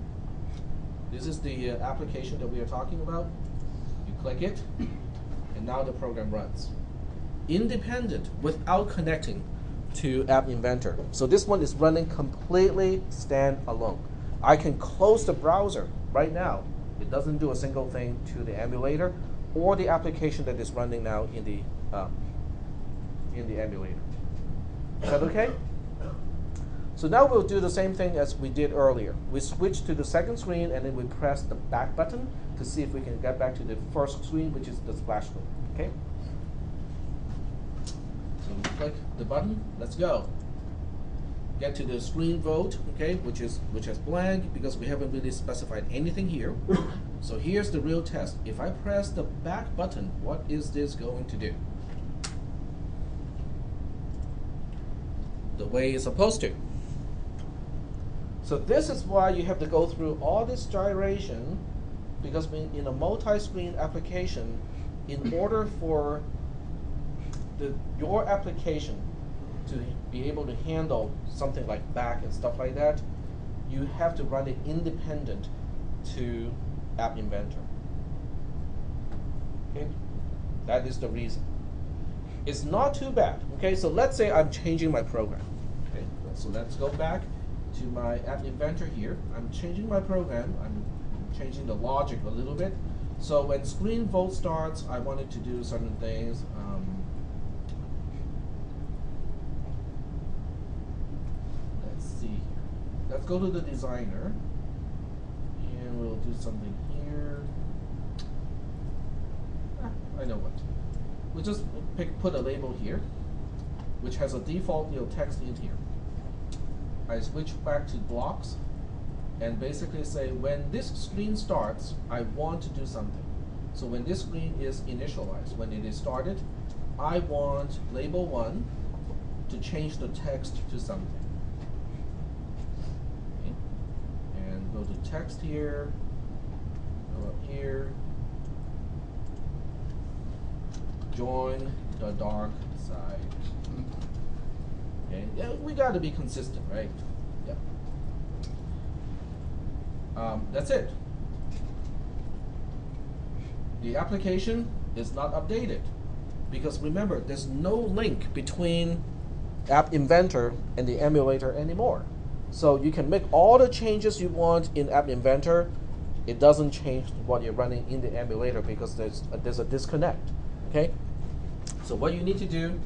This is the application that we are talking about. You click it, and now the program runs. Independent, without connecting to App Inventor. So this one is running completely standalone. I can close the browser right now. It doesn't do a single thing to the emulator or the application that is running now in the emulator. Is that okay? So now we'll do the same thing as we did earlier. We switch to the second screen, and then we press the back button to see if we can get back to the first screen, which is the splash screen. Okay? So we click the button. Let's go. Get to the screen vote, okay, which is blank because we haven't really specified anything here. So here's the real test. If I press the back button, what is this going to do? The way it's supposed to. So this is why you have to go through all this gyration because in a multi-screen application, in order for your application to be able to handle something like back and stuff like that, you have to run it independent to App Inventor. Okay? That is the reason. It's not too bad. Okay, so let's say I'm changing my program. Okay, so let's go back to my App Inventor here. I'm changing my program. I'm changing the logic a little bit. So when screen vote starts, I wanted to do certain things. Let's see here. Let's go to the designer, and we'll do something here. I know what. We'll just put a label here, which has a default text in here. I switch back to blocks, and basically say when this screen starts, I want to do something. So when this screen is initialized, when it is started, I want label 1 to change the text to something. Okay. And go to text here, go up here, join the dark side. Okay, yeah, we got to be consistent, right? Yeah. That's it. The application is not updated because remember, there's no link between App Inventor and the emulator anymore. So you can make all the changes you want in App Inventor. It doesn't change what you're running in the emulator because there's a disconnect. Okay. So what you need to do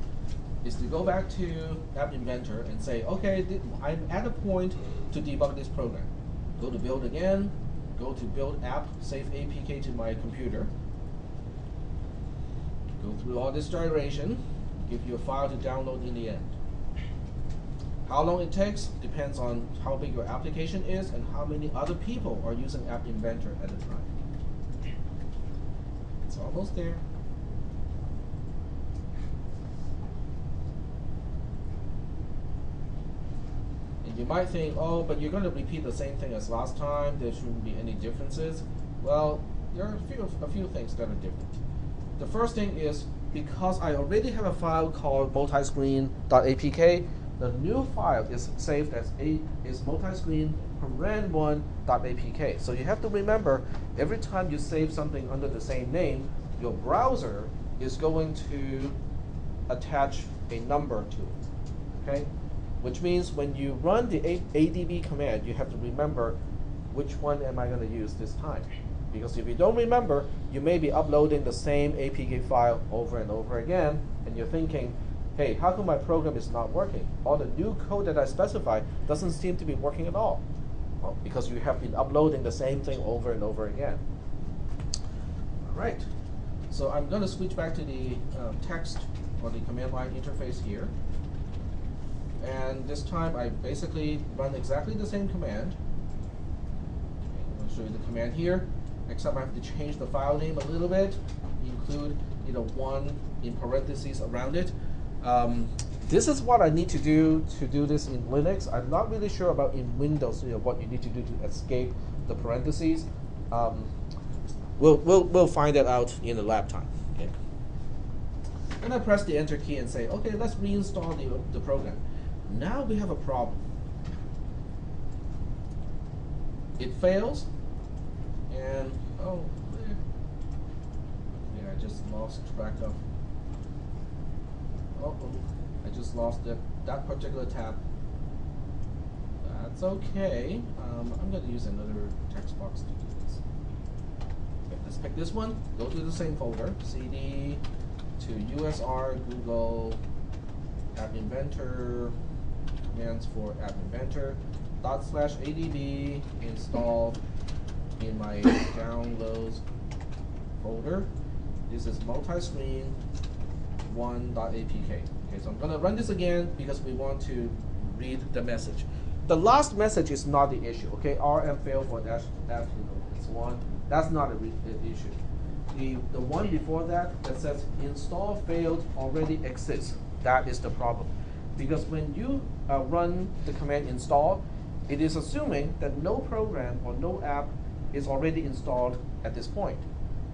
is to go back to App Inventor and say, okay, I'm at a point to debug this program. Go to build again, go to build app, save APK to my computer. Go through all this gyration, give you a file to download in the end. How long it takes depends on how big your application is and how many other people are using App Inventor at a time. It's almost there. You might think, oh, but you're going to repeat the same thing as last time. There shouldn't be any differences. Well, there are a few things that are different. The first thing is because I already have a file called multiscreen.apk, the new file is saved as multiscreen.paren1.apk. So you have to remember, every time you save something under the same name, your browser is going to attach a number to it. Okay? Which means when you run the ADB command, you have to remember which one am I going to use this time. Because if you don't remember, you may be uploading the same APK file over and over again, and you're thinking, hey, how come my program is not working? All the new code that I specified doesn't seem to be working at all. Well, because you have been uploading the same thing over and over again. All right, so I'm going to switch back to the text or the command line interface here. And this time I basically run exactly the same command. Okay, I'm going to show you the command here, except I have to change the file name a little bit, include 1 in parentheses around it. This is what I need to do this in Linux. I'm not really sure about in Windows, what you need to do to escape the parentheses. We'll find that out in the lab time. Okay. And I press the Enter key and say, okay, let's reinstall the program. Now we have a problem. It fails, and oh, yeah, I just lost track of. I just lost that particular tab. That's okay. I'm going to use another text box to do this. Okay, let's pick this one. Go to the same folder. CD to USR Google App Inventor. Commands for App Inventor /adb install in my downloads folder. This is multiscreen 1.apk. Okay, so I'm going to run this again because we want to read the message. The last message is not the issue. Okay, RM failed for dash F, it's 1. That's not an issue. The one before that says install failed already exists. That is the problem. Because when you run the command install, it is assuming that no program or no app is already installed at this point.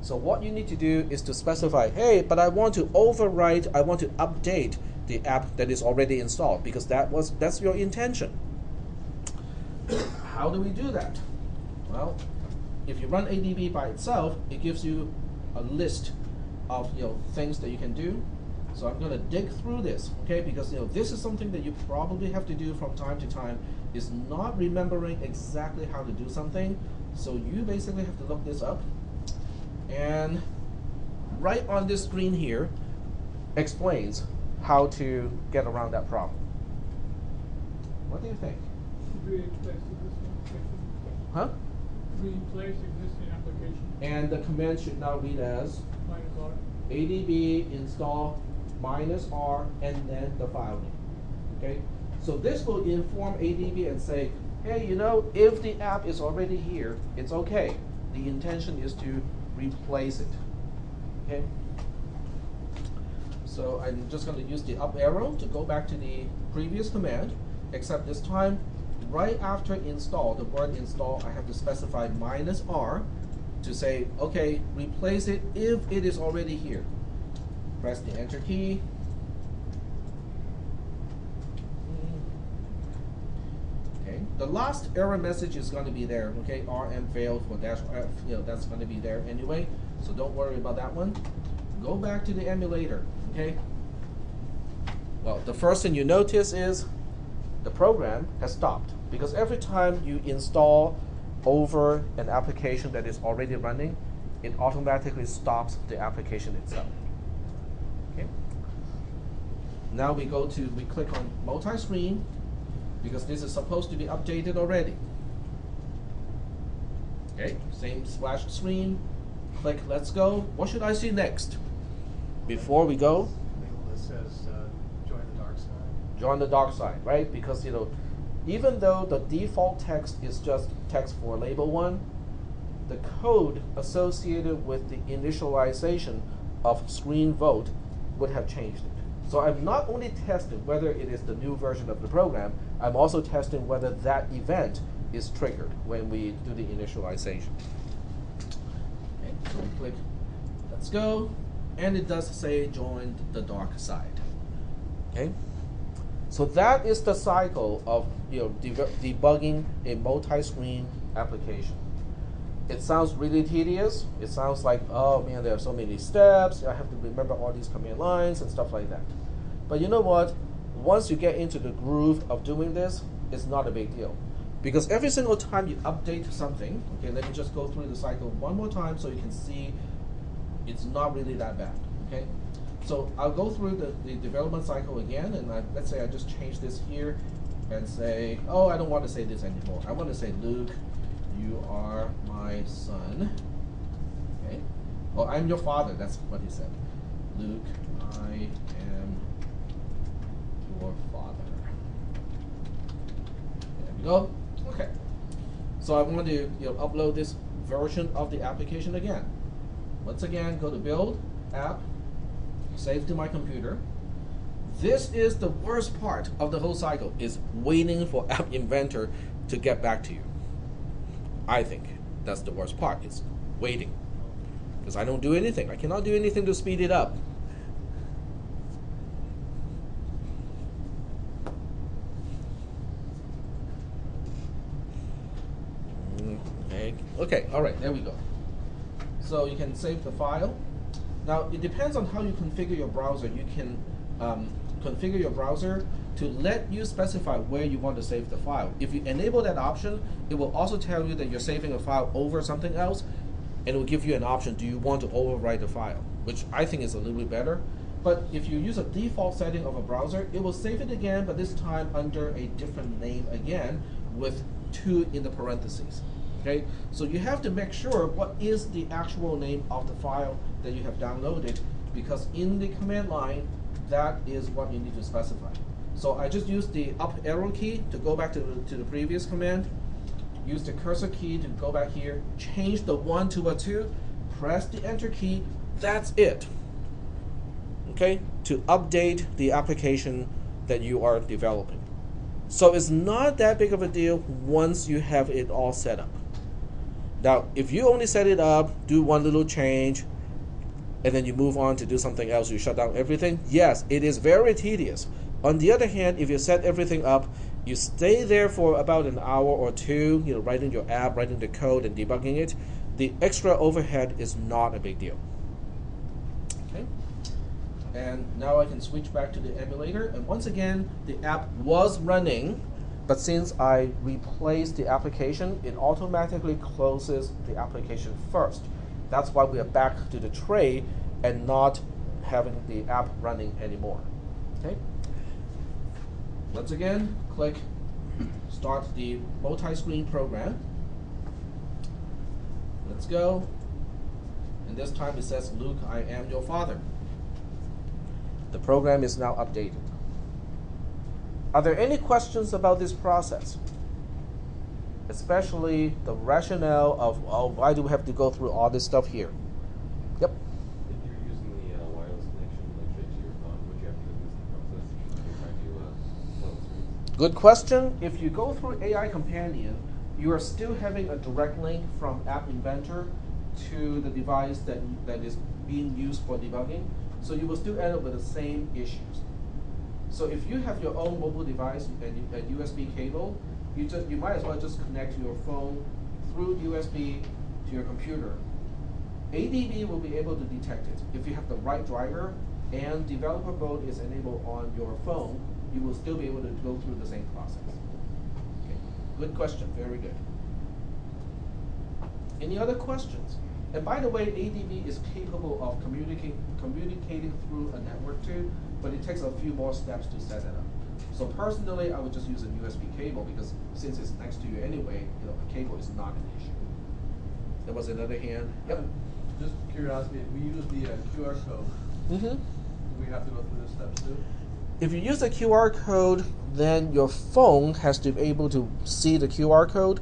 So what you need to do is to specify, hey, but I want to overwrite, I want to update the app that is already installed, because that's your intention. How do we do that? Well, if you run ADB by itself, it gives you a list of things that you can do. So I'm going to dig through this, okay? Because this is something that you probably have to do from time to time, is not remembering exactly how to do something. So you basically have to look this up. And right on this screen here explains how to get around that problem. What do you think? Replace existing application. Huh? Replace existing application. And the command should now read as -R. adb install -r and then the file name. Okay? So this will inform ADB and say, hey, if the app is already here, it's okay. The intention is to replace it. Okay? So I'm just going to use the up arrow to go back to the previous command, except this time, right after install, the word install, I have to specify -r to say, okay, replace it if it is already here. Press the enter key. Okay, the last error message is going to be there. Okay, RM failed for dash F. That's going to be there anyway, so don't worry about that one. Go back to the emulator. Okay. Well, the first thing you notice is the program has stopped, because every time you install over an application that is already running, it automatically stops the application itself. Okay. Now we click on multi-screen, because this is supposed to be updated already. Okay, same splash screen. Click let's go. What should I see next? Before we go, Label that says join the dark side. join the dark side, right? Because even though the default text is just text for label 1, the code associated with the initialization of screen vote would have changed it. So I'm not only testing whether it is the new version of the program, I'm also testing whether that event is triggered when we do the initialization. Okay, so we click let's go, and it does say join the dark side. Okay, so that is the cycle of debugging a multi-screen application. It sounds really tedious. It sounds like, oh man, there are so many steps. I have to remember all these command lines and stuff like that. But you know what? Once you get into the groove of doing this, it's not a big deal. Because every single time you update something, okay, let me just go through the cycle one more time so you can see it's not really that bad, okay? So I'll go through the development cycle again, and let's say I just change this here and say, oh, I don't want to say this anymore. I want to say, Luke, you are my son. Okay. Oh, I'm your father. That's what he said. Luke, I am your father. There we go. Okay. So I want to upload this version of the application again. Once again, go to Build, App, Save to my computer. This is the worst part of the whole cycle, is waiting for App Inventor to get back to you. I think that's the worst part, is waiting. Because I don't do anything. I cannot do anything to speed it up. Okay, all right, there we go. So you can save the file. Now, it depends on how you configure your browser. You can configure your browser to let you specify where you want to save the file. If you enable that option, it will also tell you that you're saving a file over something else, and it will give you an option, do you want to overwrite the file, which I think is a little bit better. But if you use a default setting of a browser, it will save it again, but this time under a different name again, with 2 in the parentheses. Okay, so you have to make sure what is the actual name of the file that you have downloaded, because in the command line, that is what you need to specify. So I just used the up arrow key to go back to the previous command, use the cursor key to go back here, change the 1 to a 2, press the enter key, that's it. Okay, to update the application that you are developing. So it's not that big of a deal once you have it all set up. Now, if you only set it up, do one little change, and then you move on to do something else, you shut down everything, yes, it is very tedious. On the other hand, if you set everything up, you stay there for about an hour or two, writing your app, writing the code, and debugging it, the extra overhead is not a big deal. Okay. And now I can switch back to the emulator, and once again, the app was running, but since I replaced the application, it automatically closes the application first. That's why we are back to the tray and not having the app running anymore. Okay. Once again, click Start the multi-screen program. Let's go. And this time it says, Luke, I am your father. The program is now updated. Are there any questions about this process? Especially the rationale of, why do we have to go through all this stuff here? Yep. If you're using the wireless connection, like straight to your phone, would you have to go through this process if you're trying to tell the screen? Good question. If you go through AI Companion, you are still having a direct link from App Inventor to the device that is being used for debugging. So you will still end up with the same issues. So if you have your own mobile device and a USB cable, you might as well just connect your phone through USB to your computer. ADB will be able to detect it. If you have the right driver and developer mode is enabled on your phone, you will still be able to go through the same process. Okay. Good question, very good. Any other questions? And by the way, ADB is capable of communicating through a network too, but it takes a few more steps to set it up. So personally, I would just use a USB cable because since it's next to you anyway, a cable is not an issue. There was another hand. Yep. Just curiosity, if we use the QR code, do we have to go through the steps too? If you use a QR code, then your phone has to be able to see the QR code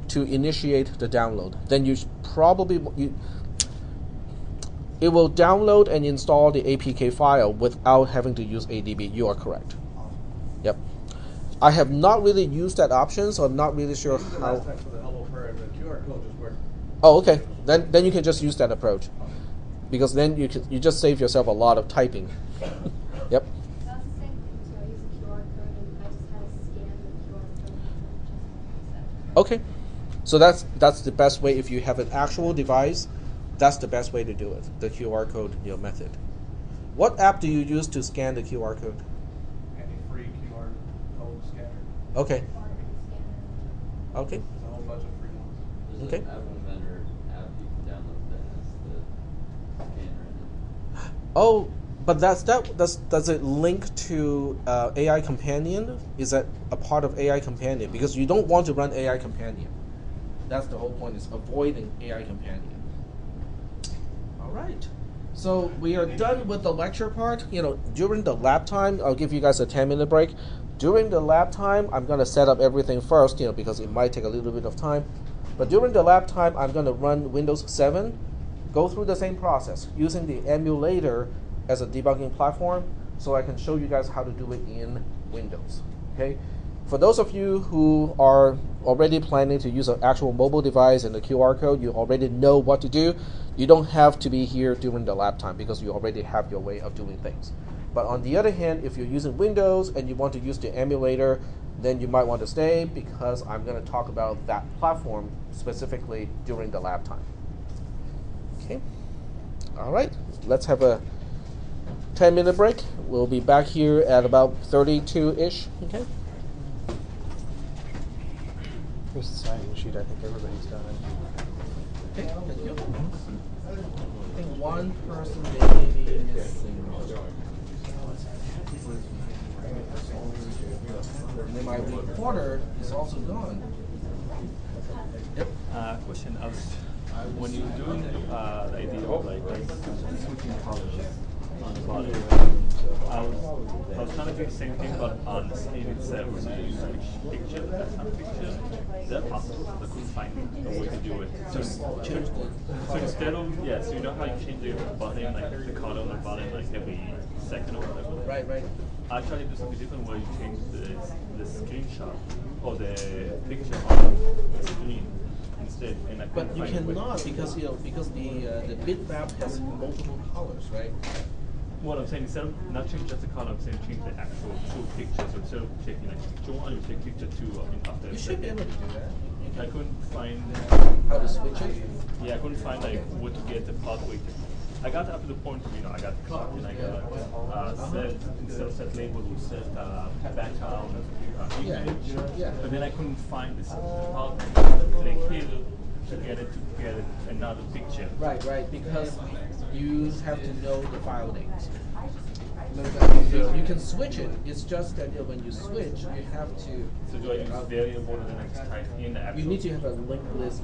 to initiate the download. Then it will download and install the APK file without having to use ADB. You are correct. Yep. I have not really used that option, so I'm not really sure how. Last time for the Hello Prayer, the QR code just worked. Oh, okay. Then you can just use that approach, because then you just save yourself a lot of typing. Yep. That's the same thing too. I use a QR code and I just had to scan the QR code and just Okay. So that's the best way. If you have an actual device, that's the best way to do it. The QR code method. What app do you use to scan the QR code? Any free QR code scanner. Okay. Okay. There's a whole bunch of free ones. There's Okay. an App Inventor app you can download that has the scanner in it. Oh, but does it link to AI Companion? Is that a part of AI Companion? Because you don't want to run AI Companion. That's the whole point, is avoiding AI Companion. All right. So we are done with the lecture part. During the lab time, I'll give you guys a 10-minute break. During the lab time, I'm going to set up everything first, because it might take a little bit of time. But during the lab time, I'm going to run Windows 7, go through the same process, using the emulator as a debugging platform, so I can show you guys how to do it in Windows. Okay. For those of you who are already planning to use an actual mobile device and the QR code, you already know what to do. You don't have to be here during the lab time because you already have your way of doing things. But on the other hand, if you're using Windows and you want to use the emulator, then you might want to stay because I'm going to talk about that platform specifically during the lab time. Okay. All right. Let's have a 10-minute break. We'll be back here at about 32-ish. Okay. Here's the sign-in sheet. I think everybody's done it. Okay, thank you. I think one person may be missing. And then my recorder is also gone. Yep. Question. When you're doing the idea of switching colors on the body, I was trying to do the same thing, but on the screen itself, when you switch picture, background picture, is that possible? I couldn't find a way to do it. So instead of, so you know how you change the button, like the color on the button, like every second or whatever? Right. I tried to do something different where you change the screenshot or the picture on the screen. instead, and I But couldn't you find a way. cannot because because the bitmap has multiple colors, right? What I'm saying, instead of not change just the color, I'm saying change the actual two pictures. So instead of checking like picture 1, you check picture 2 in After You should be able to do that. I couldn't find How to switch it? Yeah, I couldn't find like where to get the pathway. I got up to the point, I got clock and I got set instead of set label, we set background image. Yeah. But then I couldn't find this pathway. Click here to get another picture. Right, because you have to know the file names. You can switch it. It's just that when you switch, you have to. So do I use variable and then I just type in the actual? You need to have a linked list.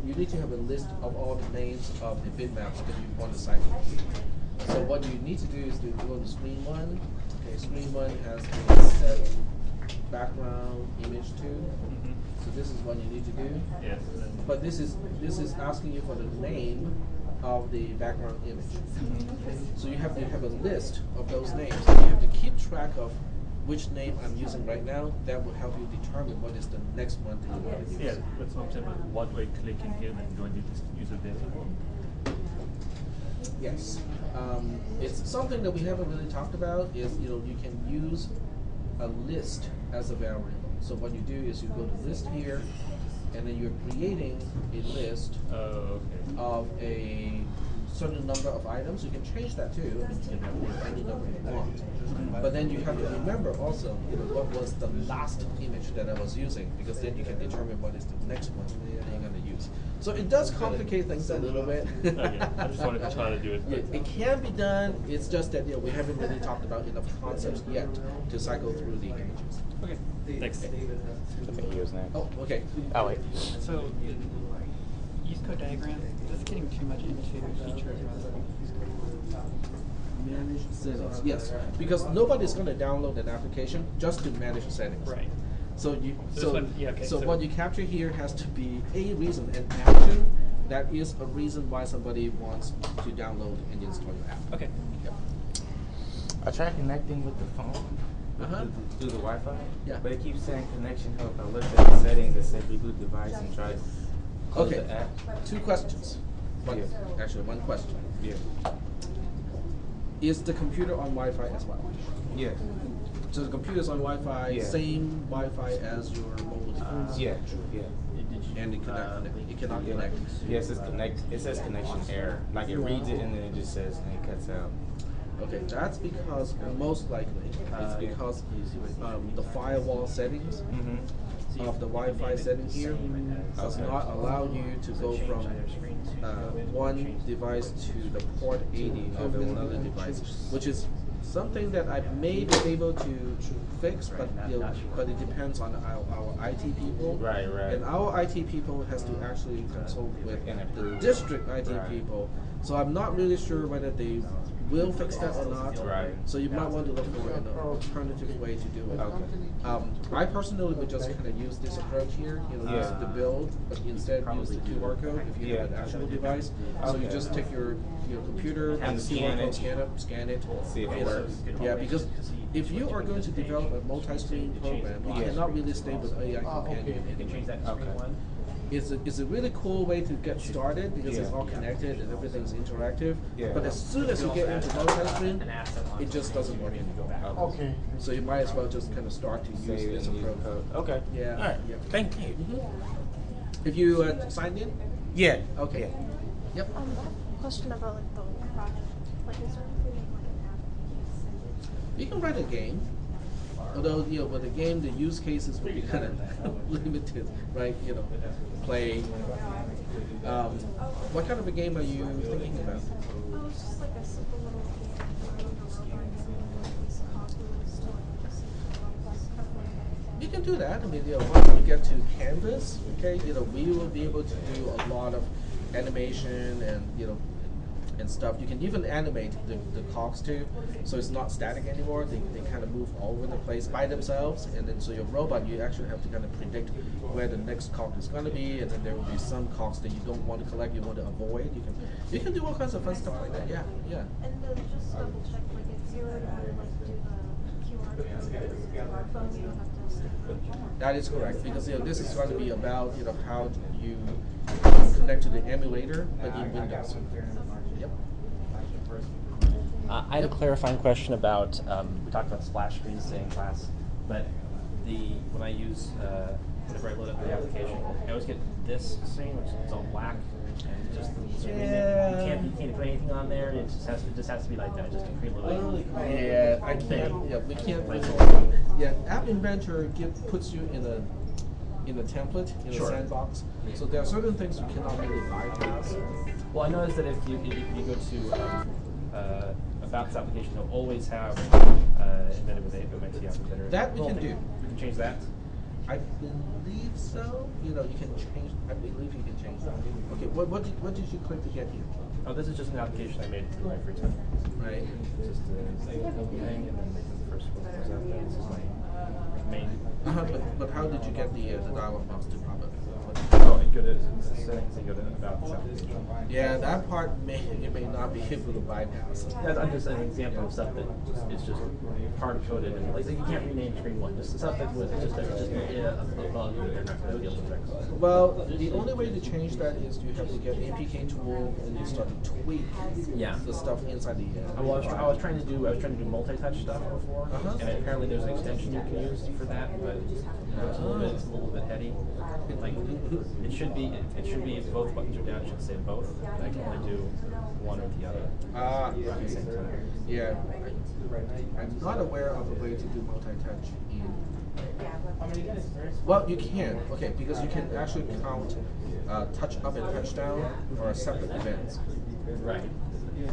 You need to have a list of all the names of the bitmaps that you want to cycle. So what you need to do is to go to screen 1. Okay, screen 1 has the set background image 2. So this is what you need to do. Yes. But this is asking you for the name of the background image. So you have to have a list of those names, and you have to keep track of which name I'm using right now. That will help you determine what is the next one that you want to use. Yeah, that's what I'm saying. But what do I click in here and do I need to use a variable? Yes. It's something that we haven't really talked about is, you can use a list as a variable. So what you do is you go to list here, and then you're creating a list of a certain number of items. You can change that too. You can have any number you want. But then you have to remember also, what was the last image that I was using, because then you can determine what is the next one that you're going to use. So it does complicate things a little bit. Okay. I just wanted to try to do it. It can be done. It's just that we haven't really talked about enough concepts yet to cycle through the images. Okay. Thanks. I think he was next. Oh, okay. Oh, wait. So, use code diagram, that's getting too much into features rather than use code. Manage settings. Yes, because nobody's going to download an application just to manage settings. Right. So So what you capture here has to be a reason, an action that is a reason why somebody wants to download and install your app. Okay. Yep. I tried connecting with the phone through the Wi-Fi, but it keeps saying connection help. I looked at the settings that said reboot device and tried to close the app. 2 questions. Actually, 1 question. Yeah. Is the computer on Wi-Fi as well? Yeah. So the computer's on Wi-Fi, same Wi-Fi as your mobile device? Yeah. And it cannot connect. Yes, it's connect. It says connection error. Like it reads it and then it just says and it cuts out. Okay, that's because most likely it's because the firewall settings of the Wi-Fi setting here does not allow you to go from one device to the port 80 of another device, which is something that I may be able to fix, but but it depends on our IT people. Right. And our IT people has to actually consult with the district IT people. So I'm not really sure whether they will fix that or not. Right. So you might want to look for an alternative way to do it. I personally would just kind of use this approach here, use the build, but instead use the QR code if you have an actual device. So you just take your computer and the QR code, scan it. See if it works. Yeah, because if you are going to develop a multi-screen program, you cannot really stay with AI Companion anymore. It's a really cool way to get started because it's all connected and everything's interactive. But as soon as you get into multi-screen, it just doesn't work anymore. Okay. So you might as well just kind of start to use this approach. Okay. Yeah. All right. Yeah. Thank you. If you signed in? Yeah. Okay. Yep. Question about like the project. Like, is there anything like an app? You can write a game. Although, with a game, the use cases will be kind of limited, right? Play. What kind of a game are you thinking about? Oh, it's just like a simple little game. I don't know, robot game, like these copies to like just stuff. You can do that. I mean, once we get to Canvas, okay, we will be able to do a lot of animation and and stuff. You can even animate the cogs too, so it's not static anymore. They kind of move all over the place by themselves, and then so your robot, you actually have to kind of predict where the next cog is going to be, and then there will be some cogs that you don't want to collect, you want to avoid. You can do all kinds of fun stuff like that. Yeah. And just double check, like it's 0 to like do the QR smartphone, you don't have to stay. That is correct, because this is going to be about how you connect to the emulator, but in Windows. Yep. I had a clarifying question about, we talked about splash screens today in class, but when I use, whenever I load up the application, I always get this screen, which is all black, and just, you can't put anything on there, it just has to be like that, just preloading. Yeah, I can't, we can't, App Inventor puts you in a template, in a sandbox, so there are certain things you cannot really bypass. Well, I noticed that if you go to about this application, they'll always have embedded with MIT App Inventor. That we can do. We can change that? I believe so. You can change. I believe you can change that. Okay. What did you click to get here? Oh, this is just an application I made in my free time. Right. Just a thing, and then the first one goes out there. This is my main. But how did you get the dialog box to pop up? Oh, you go to settings and go to about this application. Yeah, that part you may not be able to bypass. That's just an example of stuff that is just hard coded and like you can't rename screen one. Just stuff that was just a bug that they're not going to be able to fix. Well, the only way to change that is you have to get APK tool and you start to tweak the stuff inside the. I was trying to do multi-touch stuff before, and apparently there's an extension you can use for that, but it's a little bit heady. Like it should be if both buttons are down, it should say both. But I can only do one or the other at the same time. Yeah, I'm not aware of a way to do multi-touch in. Well, you can, because you can actually count touch up and touch down for separate events. Right.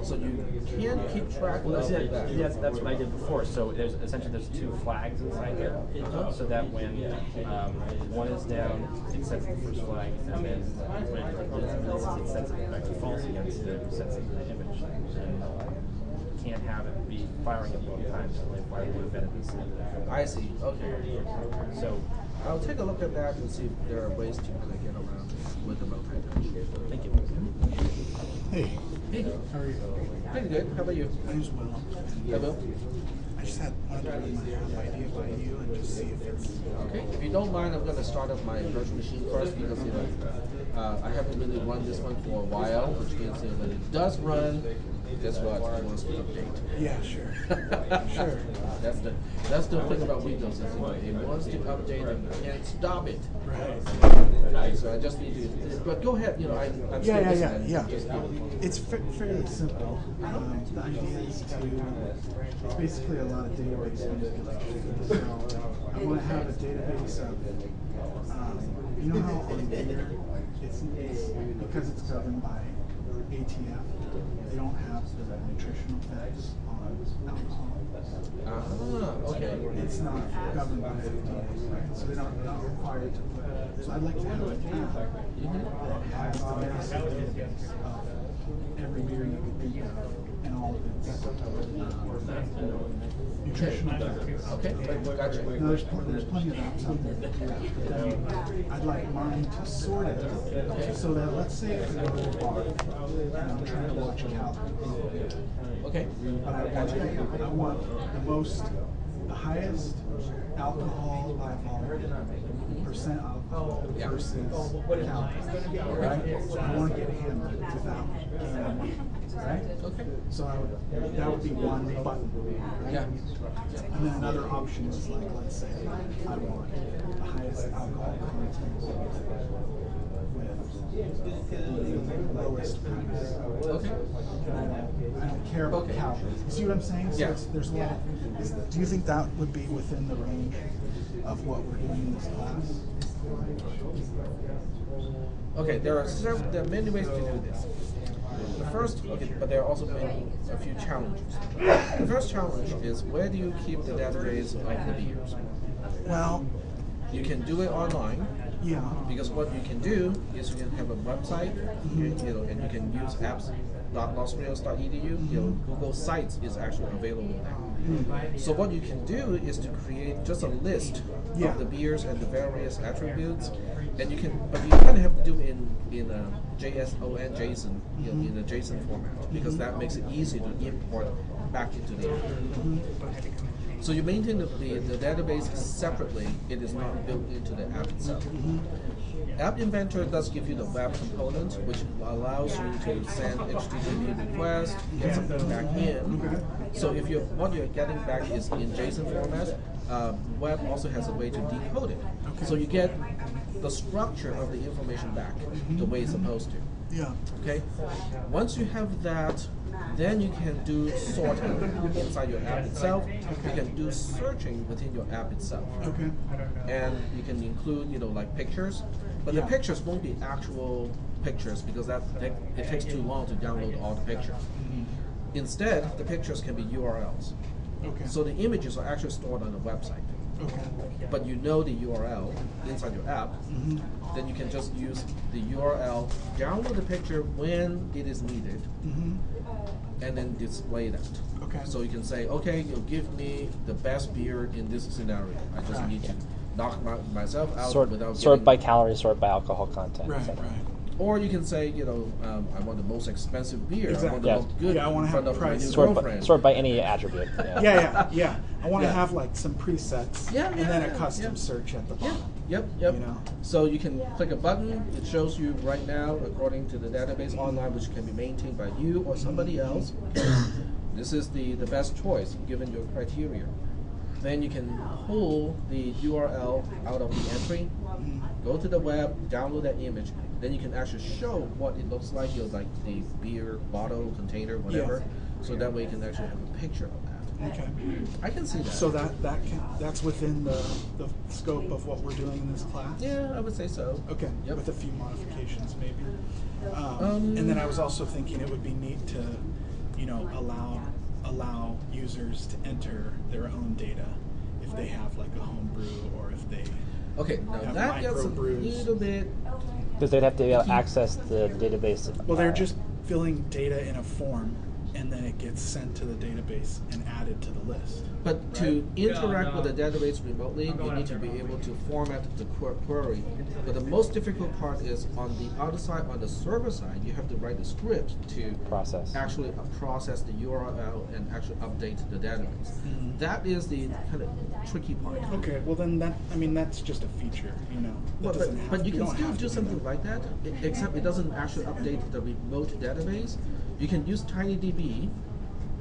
So you can keep track of that. Yes, that's what I did before. So there's two flags inside there, so that when one is down, it sets the first flag, and then when it sets it back to false again, it sets the image. And you can't have it be firing at both times. Like why would have been I see. Okay. So I'll take a look at that and see if there are ways to kind of get around with the multi-touch. Thank you. Hey. Hey. How are you? Pretty good. How about you? I'm as well. Hello. I just wanted to run my idea by you and just see if it's okay. If you don't mind, I'm going to start up my virtual machine first because I haven't really run this one for a while, which means when it does run, guess what? It wants to update. Yeah, sure. Sure. That's the thing about Windows is it wants to update and you can't stop it. Right. So I just need to. But go ahead. I'm Yeah. It's fairly simple. The idea is it's basically a lot of database manipulation. So I want to have a database of, you know how on here, it's because it's governed by ATF, they don't have the nutritional facts on alcohol. Okay. It's not governed by FDA, so they're not required to put it. So I'd like to have an app that has the massive database of every beer you could think of and all of its nutritional facts. Okay, gotcha. Now, there's plenty of apps out there that do that, but then I'd like mine to sort it so that, let's say if I go to a bar and I'm trying to watch a calorie. Okay. But I want the highest alcohol by volume, percent alcohol versus calories. Right? So I want to get hammered without gaining. Right? Okay. So that would be one button. Right? Yeah. And then another option is like, let's say I want the highest alcohol content with the lowest price. Okay. I don't care about calories. You see what I'm saying? So Yeah. There's a lot of. Do you think that would be within the range of what we're doing in this class? Okay, there are many ways to do this. The first, but there are also a few challenges. The first challenge is where do you keep the database of the beers? Well, you can do it online. Yeah. Because what you can do is you can have a website, and you can use apps.losreals.edu. Google Sites is actually available now. So what you can do is to create just a list of the beers and the various attributes, and but you kind of have to do it in a JSON, in a JSON format, because that makes it easy to import back into the app. So you maintain the database separately. It is not built into the app itself. App Inventor does give you the web component, which allows you to send HTTP requests, get something back in. So if what you're getting back is in JSON format, web also has a way to decode it. So you get the structure of the information back the way it's supposed to. Yeah. Okay. Once you have that, then you can do sorting inside your app itself. You can do searching within your app itself. Okay. And you can include, like pictures, but the pictures won't be actual pictures because it takes too long to download all the pictures. Instead, the pictures can be URLs. Okay. So the images are actually stored on the website. Okay. But you know the URL inside your app, then you can just use the URL, download the picture when it is needed, and then display that. Okay. So you can say, okay, you'll give me the best beer in this scenario. I just need to knock myself out without sort by calories, sort by alcohol content. Right, etc. right. Or you can say, I want the most expensive beer. Exactly. I want the most good I want in to front have of my price. new girlfriend. Sort by any attribute. Yeah. I want to have like some presets, and then a custom search at the bottom. Yep. So you can click a button. It shows you right now, according to the database online, which can be maintained by you or somebody else. This is the best choice given your criteria. Then you can pull the URL out of the entry, go to the web, download that image. Then you can actually show what it looks like, like the beer bottle, container, whatever. So that way you can actually have a picture of that. Okay. I can see that. So that's within the scope of what we're doing in this class? Yeah, I would say so. Okay. Yep. With a few modifications maybe. And then I was also thinking it would be neat to, allow users to enter their own data if they have like a homebrew or if they now that gets a little bit. Because they'd have to be able to access the database. Well, they're just filling data in a form, and then it gets sent to the database and added to the list. But to interact with the database remotely, you need to be able to format the query. But the most difficult part is on the other side, on the server side, you have to write the script to actually process the URL and actually update the database. That is the kind of tricky part. Okay, well then that's just a feature, But you can still do something like that, except it doesn't actually update the remote database. You can use TinyDB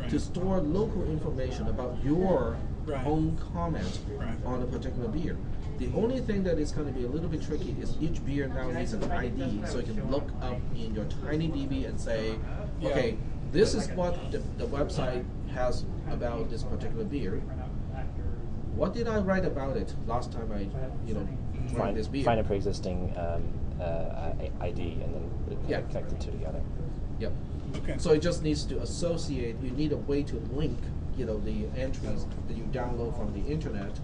to store local information about your own comment on a particular beer. The only thing that is going to be a little bit tricky is each beer now needs an ID, so you can look up in your TinyDB and say, okay, this is what the website has about this particular beer. What did I write about it last time I, drank this beer? Find a pre-existing ID and then connect the two together. Yep. Okay. So it just needs to associate. You need a way to link, the entries that you download from the internet,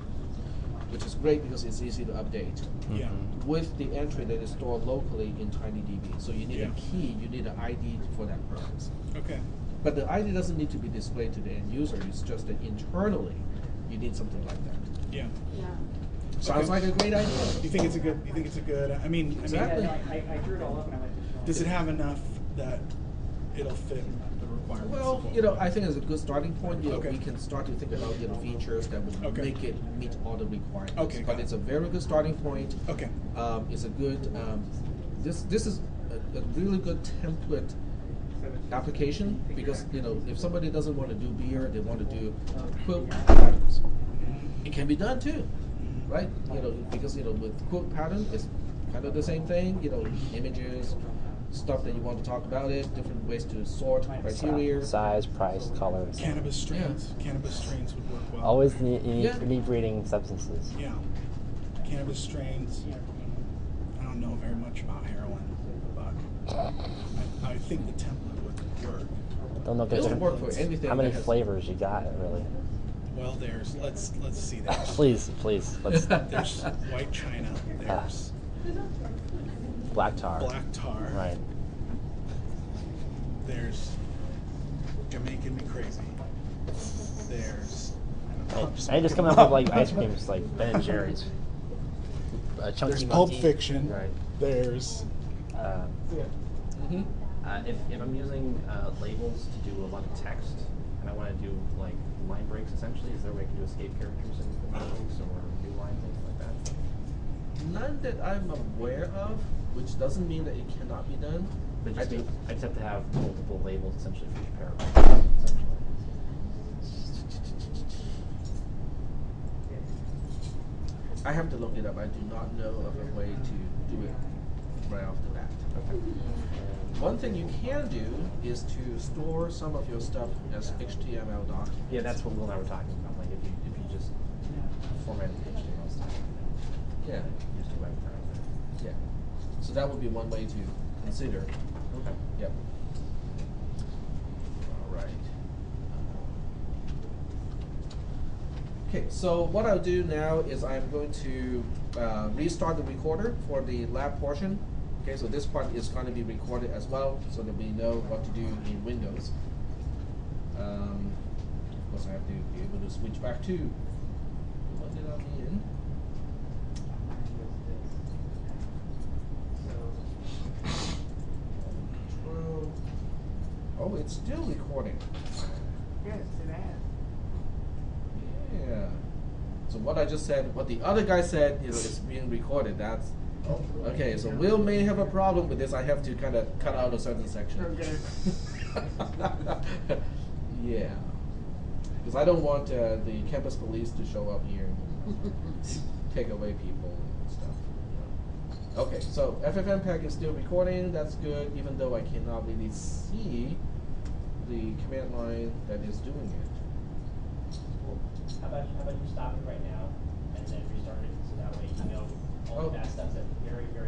which is great because it's easy to update. Yeah. With the entry that is stored locally in TinyDB. So you need a key. You need an ID for that purpose. Okay. But the ID doesn't need to be displayed to the end user. It's just that internally, you need something like that. Yeah. Sounds like a great idea. You think it's a good? I mean, exactly. I drew it all up and I went to show. Does it have enough that it'll fit the requirements? Well, I think it's a good starting point. We can start to think about features that would make it meet all the requirements. Okay, but it's a very good starting point. Okay. It's a good. This is a really good template application because if somebody doesn't want to do beer, they want to do quilt patterns. It can be done too, right? Because with quilt pattern, it's kind of the same thing. Images, stuff that you want to talk about it, different ways to sort criteria. Size, price, color. Cannabis strains. Yeah. Cannabis strains would work well. Always inebriating substances. Yeah. Cannabis strains. I don't know very much about heroin, but I think the template would work. Don't know if it'll work for anything. How many flavors you got, really? Well, let's see that. please. Let's. There's white China. There's black tar. Right. There's Jamaican Me Crazy. There's. I just come up with like ice creams like Ben and Jerry's. There's Pulp Fiction. Right. There's. If I'm using labels to do a lot of text, and I want to do like line breaks essentially, is there a way I can do escape characters in line breaks or new lines, anything like that? None that I'm aware of, which doesn't mean that it cannot be done. But I think I just have to have multiple labels essentially for each paragraph. Essentially. I have to look it up. I do not know of a way to do it right off the bat. Okay. One thing you can do is to store some of your stuff as HTML documents. Yeah, that's what Will and I were talking about. Like if you just format the HTML stuff. Yeah. Just do web time. Yeah. So that would be one way to consider. Okay. Yep. All right. Okay, so what I'll do now is I'm going to restart the recorder for the lab portion. Okay, so this part is going to be recorded as well, so that we know what to do in Windows. Of course, I have to be able to switch back to what did I mean? Control. Oh, it's still recording. Yes, it has. Yeah. So what I just said, what the other guy said, is being recorded. That's okay. So Will may have a problem with this. I have to kind of cut out a certain section. Okay. Yeah. Because I don't want the campus police to show up here and take away people and stuff. Okay. So FFmpeg is still recording. That's good, even though I cannot really see the command line that is doing it. How about you stop it right now and then restart it, so that way you know all Oh. of that stuff's at the very, very